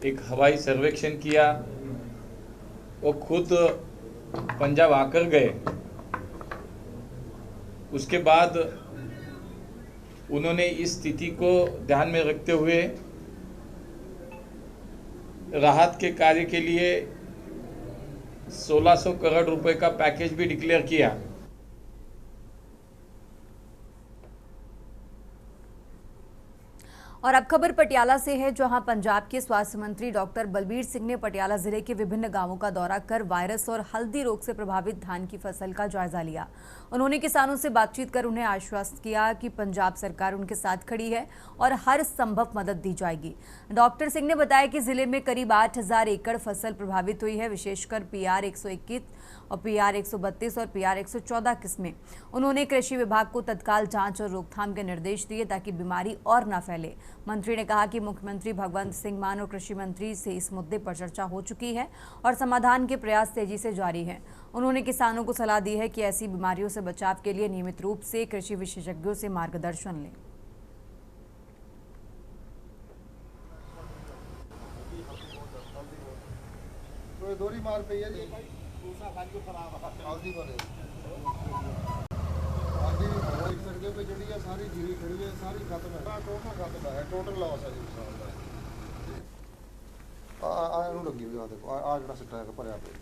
एक हवाई सर्वेक्षण किया, वो खुद पंजाब आकर गए। उसके बाद उन्होंने इस स्थिति को ध्यान में रखते हुए राहत के कार्य के लिए 1600 करोड़ रुपए का पैकेज भी डिक्लेयर किया। और अब खबर पटियाला से है, जहां पंजाब के स्वास्थ्य मंत्री डॉक्टर बलबीर सिंह ने पटियाला जिले के विभिन्न गांवों का दौरा कर वायरस और हल्दी रोग से प्रभावित धान की फसल का जायजा लिया। उन्होंने किसानों से बातचीत कर उन्हें आश्वस्त किया कि पंजाब सरकार उनके साथ खड़ी है और हर संभव मदद दी जाएगी। डॉक्टर सिंह ने बताया कि जिले में करीब 8,000 एकड़ फसल प्रभावित हुई है, विशेषकर PR 121 और PR 132 और PR 114 किस्में। उन्होंने कृषि विभाग को तत्काल जांच और रोकथाम के निर्देश दिए ताकि बीमारी और न फैले। मंत्री ने कहा कि मुख्यमंत्री भगवंत सिंह मान और कृषि मंत्री से इस मुद्दे पर चर्चा हो चुकी है और समाधान के प्रयास तेजी से जारी हैं। उन्होंने किसानों को सलाह दी है कि ऐसी बीमारियों से बचाव के लिए नियमित रूप से कृषि विशेषज्ञों से मार्गदर्शन लें। दोरी मार पई है जी। ਜਿਹੜੀ ਆ ਸਾਰੀ ਜੀਰੀ ਖੜੀ ਹੈ, ਸਾਰੀ ਖਤਮ ਹੈ, ਟੋਟਲ ਖਤਮ ਹੈ, ਟੋਟਲ ਲਾਸ ਹੈ ਜੀ ਕਿਸਾਨ ਦਾ। ਆ ਇਹਨੂੰ ਲੱਗੀ ਵੀ ਆ ਦੇਖੋ, ਆ ਜਿਹੜਾ ਸਿੱਟਾ ਹੈਗਾ ਭਰਿਆ ਪਿਆ।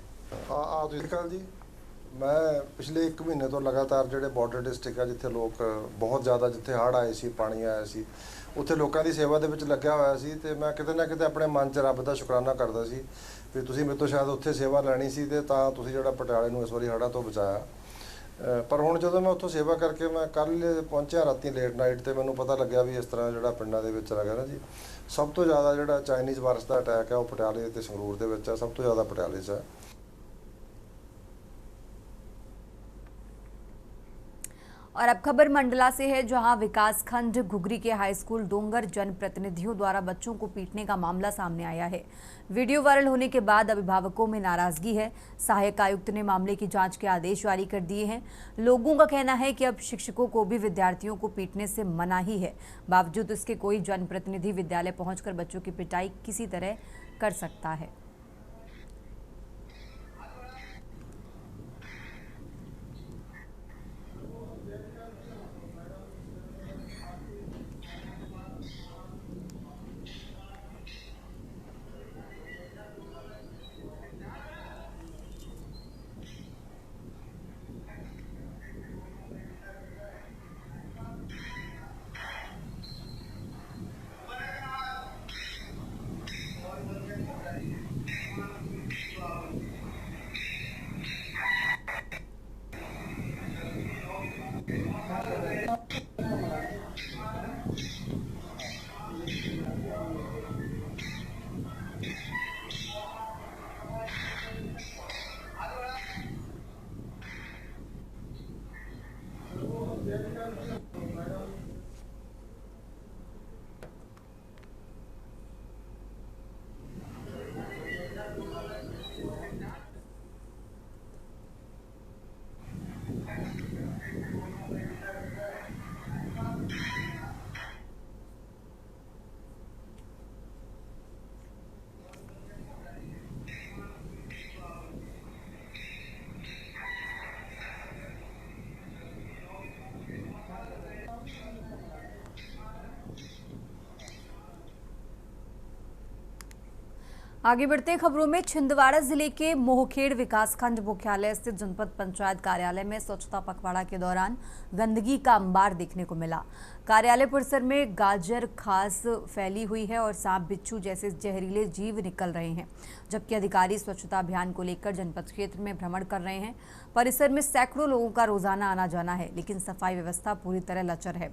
ਆ ਤੁਸੀਂ ਕੱਲ ਜੀ, ਮੈਂ ਪਿਛਲੇ 1 ਮਹੀਨੇ ਤੋਂ ਲਗਾਤਾਰ ਜਿਹੜੇ ਬਾਰਡਰ ਡਿਸਟ੍ਰਿਕਟ ਆ, ਜਿੱਥੇ ਲੋਕ ਬਹੁਤ ਜ਼ਿਆਦਾ, ਜਿੱਥੇ ਹੜ੍ਹ ਆਏ ਸੀ, ਪਾਣੀ ਆਇਆ ਸੀ, ਉੱਥੇ ਲੋਕਾਂ ਦੀ ਸੇਵਾ ਦੇ ਵਿੱਚ ਲੱਗਿਆ ਹੋਇਆ ਸੀ। ਤੇ ਮੈਂ ਕਿਤੇ ਨਾ ਕਿਤੇ ਆਪਣੇ ਮਨ 'ਚ ਰੱਬ ਦਾ ਸ਼ੁਕਰਾਨਾ ਕਰਦਾ ਸੀ ਵੀ ਤੁਸੀਂ ਮੇਰੇ ਤੋਂ ਸ਼ਾਇਦ ਉੱਥੇ ਸੇਵਾ ਲੈਣੀ ਸੀ ਤੇ ਤਾਂ ਤੁਸੀਂ ਜਿਹੜਾ ਪਟਿਆਲੇ ਨੂੰ ਇਸ ਵਾਰੀ ਹੜ੍ਹਾਂ ਤੋਂ ਬਚਾਇਆ। ਪਰ ਹੁਣ ਜਦੋਂ ਮੈਂ ਉੱਥੋਂ ਸੇਵਾ ਕਰਕੇ ਮੈਂ ਕੱਲ੍ਹ ਪਹੁੰਚਿਆ ਰਾਤੀ ਲੇਟ ਨਾਈਟ, ਤੇ ਮੈਨੂੰ ਪਤਾ ਲੱਗਿਆ ਵੀ ਇਸ ਤਰ੍ਹਾਂ ਜਿਹੜਾ ਪਿੰਡਾਂ ਦੇ ਵਿੱਚ ਲੱਗਾ ਨਾ ਜੀ, ਸਭ ਤੋਂ ਜ਼ਿਆਦਾ ਜਿਹੜਾ ਚਾਈਨੀਜ਼ ਵਾਇਰਸ ਦਾ ਅਟੈਕ ਹੈ ਉਹ ਪਟਿਆਲੇ ਤੇ ਸੰਗਰੂਰ ਦੇ ਵਿੱਚ ਆ, ਸਭ ਤੋਂ ਜ਼ਿਆਦਾ ਪਟਿਆਲੇ 'ਚ ਹੈ। और अब खबर मंडला से है, जहां विकासखंड घुघरी के हाई स्कूल डोंगर जनप्रतिनिधियों द्वारा बच्चों को पीटने का मामला सामने आया है। वीडियो वायरल होने के बाद अभिभावकों में नाराजगी है। सहायक आयुक्त ने मामले की जांच के आदेश जारी कर दिए हैं। लोगों का कहना है कि अब शिक्षकों को भी विद्यार्थियों को पीटने से मनाही है। बावजूद इसके कोई जनप्रतिनिधि विद्यालय पहुंचकर बच्चों की पिटाई किसी तरह कर सकता है। आगे बढ़ते हैं खबरों में। छिंदवाड़ा जिले के मोहखेड़ विकासखंड मुख्यालय स्थित जनपद पंचायत कार्यालय में स्वच्छता पखवाड़ा के दौरान गंदगी का अंबार देखने को मिला। कार्यालय परिसर में गाजर खास फैली हुई है और सांप बिच्छू जैसे जहरीले जीव निकल रहे हैं, जबकि अधिकारी स्वच्छता अभियान को लेकर जनपद क्षेत्र में भ्रमण कर रहे हैं। परिसर में सैकड़ों लोगों का रोजाना आना जाना है, लेकिन सफाई व्यवस्था पूरी तरह लचर है।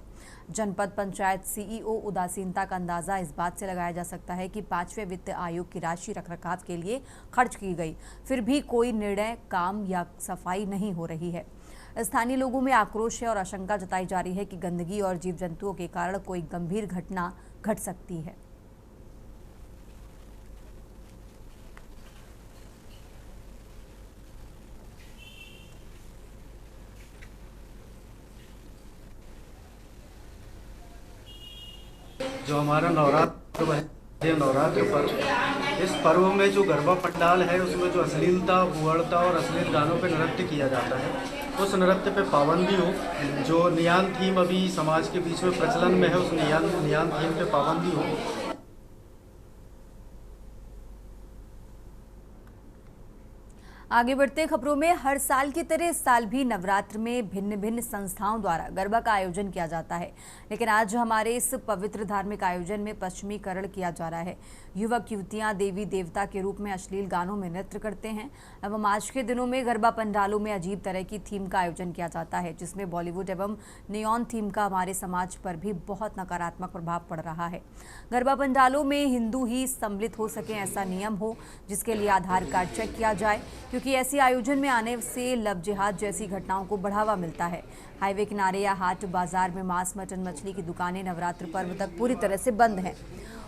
जनपद पंचायत सीईओ उदासीनता का अंदाजा इस बात से लगाया जा सकता है कि 5वें वित्त आयोग की राशि रखरखाव के लिए खर्च की गई, फिर भी कोई निर्णय, काम या सफाई नहीं हो रही है। स्थानीय लोगों में आक्रोश है और आशंका जताई जा रही है कि गंदगी और जीव जंतुओं के कारण कोई गंभीर घटना घट सकती है। जो हमारा नवरात्र है, नवरात्र पर्व, इस पर्व में जो गरबा पंडाल है उसमें जो अश्लीलता, बुअड़ता और अश्लील गानों पे नृत्य किया जाता है, उस नृत्य पे पाबंदी हो। जो नियान थीम अभी समाज के बीच में प्रचलन में है, उस नियान थीम पे पाबंदी हो। आगे बढ़ते खबरों में। हर साल की तरह इस साल भी नवरात्र में भिन्न भिन्न संस्थाओं द्वारा गरबा का आयोजन किया जाता है, लेकिन आज हमारे इस पवित्र धार्मिक आयोजन में पश्चिमीकरण किया जा रहा है। युवक युवतियां देवी देवता के रूप में अश्लील गानों में नृत्य करते हैं एवं आज के दिनों में गरबा पंडालों में अजीब तरह की थीम का आयोजन किया जाता है, जिसमें बॉलीवुड एवं नियॉन थीम का हमारे समाज पर भी बहुत नकारात्मक प्रभाव पड़ रहा है। गरबा पंडालों में हिंदू ही सम्मिलित हो सके ऐसा नियम हो, जिसके लिए आधार कार्ड चेक किया जाए, क्योंकि ऐसे आयोजन में आने से लव जिहाद जैसी घटनाओं को बढ़ावा मिलता है। हाईवे किनारे या हाट बाजार में मांस, मटन, मछली की दुकानें नवरात्र पर्व तक पूरी तरह से बंद हैं।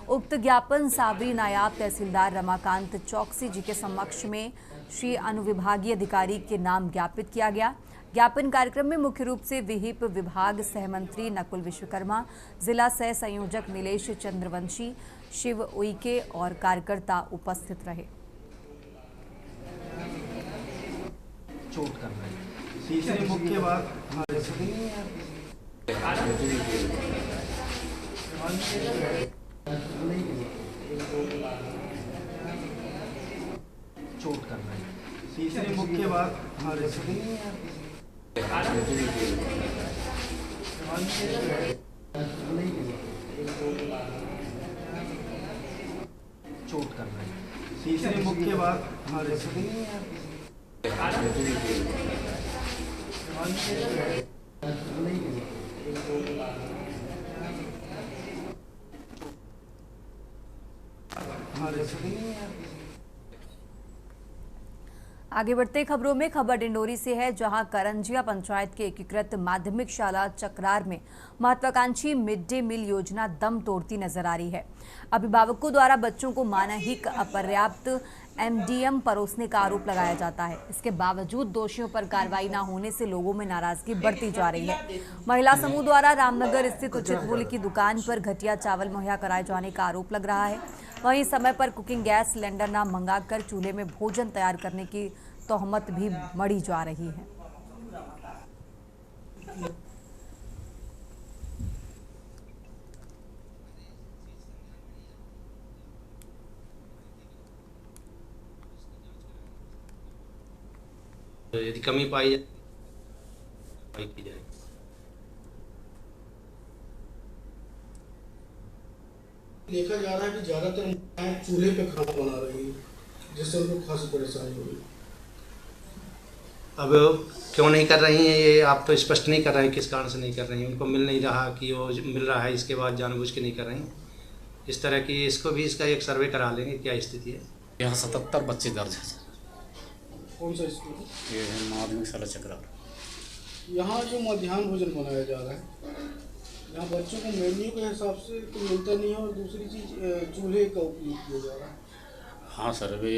उक्त ज्ञापन साबरी नायाब तहसीलदार रमाकांत चौकसी जी के समक्ष में श्री अनुविभागीय अधिकारी के नाम ज्ञापित किया गया। ज्ञापन कार्यक्रम में मुख्य रूप से विहिप विभाग सहमंत्री नकुल विश्वकर्मा, जिला सह संयोजक नीलेश चंद्रवंशी, शिव उइके और कार्यकर्ता उपस्थित रहे। चोट कर रहे हैं। तीसरी मुख्य बात चोट कर रहे हैं। तीसरी मुख्य बात चोट कर रहे हैं। तीसरी मुख्य बात आगे बढ़ते खबरों में खबर डिंडोरी से है, जहां करंजिया पंचायत के एकीकृत माध्यमिक शाला चक्रार में महत्वाकांक्षी मिड डे मील योजना दम तोड़ती नजर आ रही है। अभिभावकों द्वारा बच्चों को मानसिक अपर्याप्त MDM परोसने का आरोप लगाया जाता है। इसके बावजूद दोषियों पर कार्रवाई न होने से लोगों में नाराजगी बढ़ती जा रही है। महिला समूह द्वारा रामनगर स्थित उचित मूल्य की दुकान पर घटिया चावल मुहैया कराए जाने का आरोप लग रहा है। वहीं समय पर कुकिंग गैस सिलेंडर न मंगाकर चूल्हे में भोजन तैयार करने की तोहमत भी मढ़ी जा रही है। यदि कमी पाई जाए की जाए। देखा जा रहा है कि ज्यादातर महिलाएं चूल्हे पे खाना बना रही है, जिससे उनको खासी परेशानी हो रही है। अब क्यों नहीं कर रही हैं ये आप तो स्पष्ट नहीं कर रहे हैं, किस कारण से नहीं कर रही हैं। उनको मिल नहीं रहा कि वो मिल रहा है, इसके बाद जानबूझ के नहीं कर रही हैं। इस तरह की इसको भी इसका एक सर्वे करा लेंगे क्या स्थिति है। यहाँ 77 बच्चे दर्ज हैं। कौन सा स्कूल? ये है माध्यमिक शाला चक्रार। यहाँ जो मध्याह्न भोजन बनाया जा रहा है, यहाँ बच्चों को मेन्यू के हिसाब से तो मिलता नहीं है, और दूसरी चीज़ चूल्हे का उपयोग किया जा रहा है। हाँ सर, वे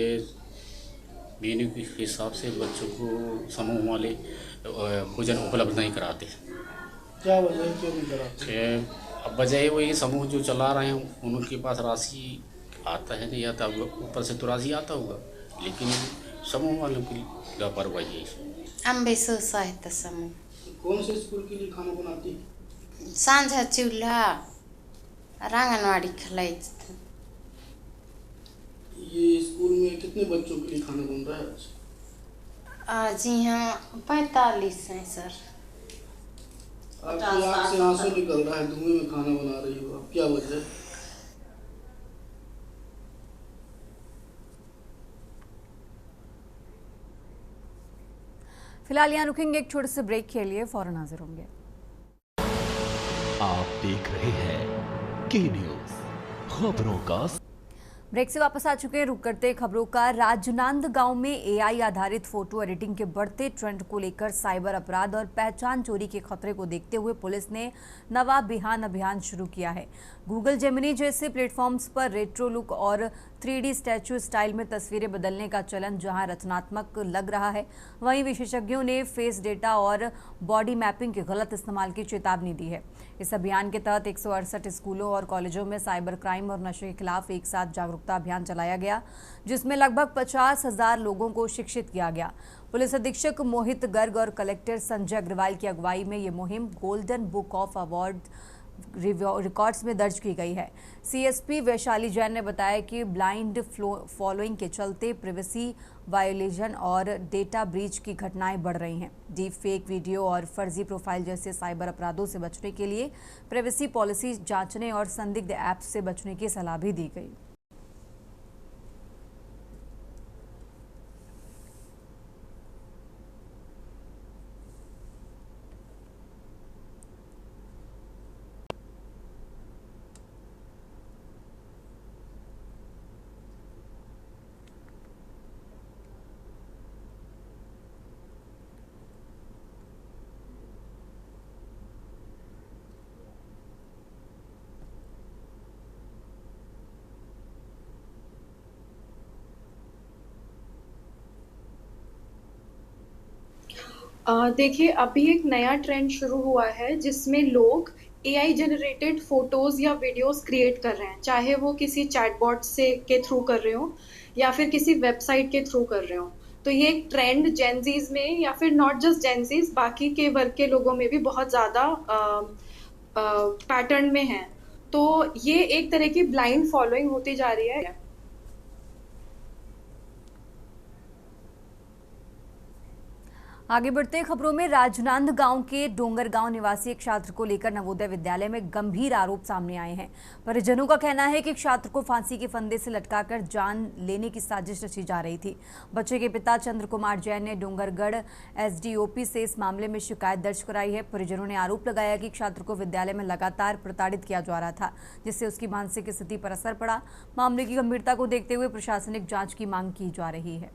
मेन्यू के हिसाब से बच्चों को समूह वाले भोजन उपलब्ध नहीं कराते। क्या वजह है, क्यों नहीं कराते? अब वजह वही समूह जो चला रहे हैं उनके पास राशि आता है नहीं आता, ऊपर से तो राशि आता होगा, लेकिन समूह वालों की लापरवाही है। अम्बे साहित्य समूह। कौन से स्कूल के लिए खाना बनाती है? सांझा चूल्हा आंगनवाड़ी खिलाई। ये स्कूल में कितने बच्चों के लिए खाना बन रहा है आज? जी हाँ, 45 हैं सर। आपकी आँख से आंसू निकल रहा है, धुएं में खाना बना रही हो आप, क्या वजह है? फिलहाल यहाँ रुकेंगे एक छोटे से ब्रेक के लिए, फौरन हाजिर होंगे। आप देख रहे हैं के न्यूज़, खबरों का। ब्रेक से वापस आ चुके हैं, रुक करते खबरों का। राजनांद गांव में AI आधारित फोटो एडिटिंग के बढ़ते ट्रेंड को लेकर साइबर अपराध और पहचान चोरी के खतरे को देखते हुए पुलिस ने नवा बिहान अभियान शुरू किया है। गूगल जेमिनी जैसे प्लेटफॉर्म्स पर रेट्रो लुक और 3D स्टैचू स्टाइल में तस्वीरें बदलने का चलन जहां रचनात्मक लग रहा है, वहीं विशेषज्ञों ने फेस डेटा और बॉडी मैपिंग के गलत इस्तेमाल की चेतावनी दी है। इस अभियान के तहत 168 स्कूलों और कॉलेजों में साइबर क्राइम और नशे के खिलाफ एक साथ जागरूकता अभियान चलाया गया, जिसमें लगभग 50,000 लोगों को शिक्षित किया गया। पुलिस अधीक्षक मोहित गर्ग और कलेक्टर संजय अग्रवाल की अगुवाई में ये मुहिम golden book of award records में दर्ज की गई है। CSP वैशाली जैन ने बताया कि ब्लाइंड फॉलोइंग के चलते प्राइवेसी वायोलेशन और डेटा ब्रीच की घटनाएं बढ़ रही हैं। डीप फेक वीडियो और फर्जी प्रोफाइल जैसे साइबर अपराधों से बचने के लिए प्राइवेसी पॉलिसी जांचने और संदिग्ध ऐप्स से बचने की सलाह भी दी गई। देखिए, अभी एक नया ट्रेंड शुरू हुआ है जिसमें लोग AI जनरेटेड फोटोज या वीडियोस क्रिएट कर रहे हैं, चाहे वो किसी चैटबॉट से के थ्रू कर रहे हो या फिर किसी वेबसाइट के थ्रू कर रहे हो। तो ये एक ट्रेंड जेनजीज में, या फिर नॉट जस्ट जेनजीज, बाकी के वर्ग के लोगों में भी बहुत ज़्यादा पैटर्न में है। तो ये एक तरह की ब्लाइंड फॉलोइंग होती जा रही है। आगे बढ़ते खबरों में, राजनांद गांव के डोंगर गांव निवासी एक छात्र को लेकर नवोदय विद्यालय में गंभीर आरोप सामने आए हैं। परिजनों का कहना है कि छात्र को फांसी के फंदे से लटकाकर जान लेने की साजिश रची जा रही थी। बच्चे के पिता चंद्र कुमार जैन ने डोंगरगढ़ SDOP से इस मामले में शिकायत दर्ज कराई है। परिजनों ने आरोप लगाया कि छात्र को विद्यालय में लगातार प्रताड़ित किया जा रहा था, जिससे उसकी मानसिक स्थिति पर असर पड़ा। मामले की गंभीरता को देखते हुए प्रशासनिक जाँच की मांग की जा रही है।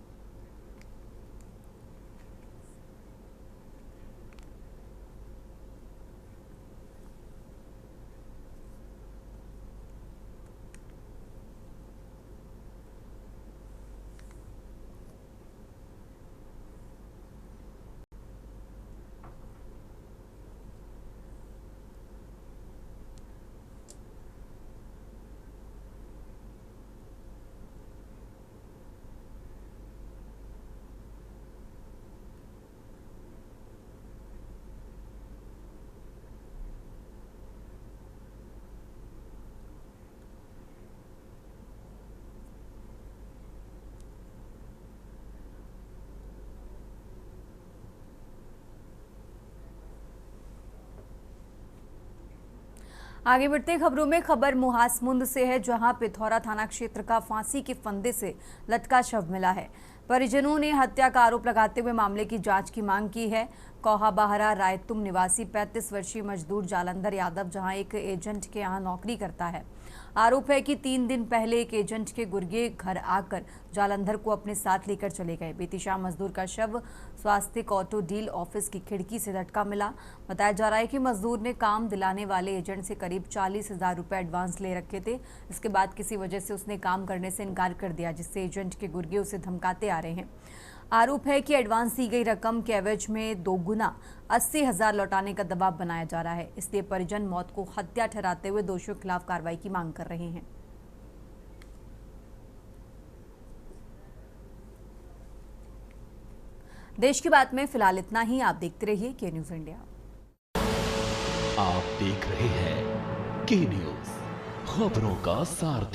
आगे बढ़ते खबरों में खबर महासमुंद से है, जहां पिथौरा थाना क्षेत्र का फांसी के फंदे से लटका शव मिला है। परिजनों ने हत्या का आरोप लगाते हुए मामले की जांच की मांग की है। कोहा बाहरा रायतुम निवासी 35 वर्षीय मजदूर जालंधर यादव जहां एक एजेंट के यहां नौकरी करता है। आरोप है कि 3 दिन पहले एक एजेंट के गुर्गे घर आकर जालंधर को अपने साथ लेकर चले गए। बीती शाम मजदूर का शव स्वास्थ्य ऑटो डील ऑफिस की खिड़की से लटका मिला। बताया जा रहा है कि मजदूर ने काम दिलाने वाले एजेंट से करीब 40,000 रुपये एडवांस ले रखे थे। इसके बाद किसी वजह से उसने काम करने से इनकार कर दिया, जिससे एजेंट के गुर्गे उसे धमकाते आ रहे हैं। आरोप है कि एडवांस दी गई रकम के एवज में 2 गुना 80,000 लौटाने का दबाव बनाया जा रहा है। इसलिए परिजन मौत को हत्या ठहराते हुए दोषियों के खिलाफ कार्रवाई की मांग कर रहे हैं। देश की बात में फिलहाल इतना ही। आप देखते रहिए के न्यूज इंडिया। आप देख रहे हैं के न्यूज, खबरों का सार।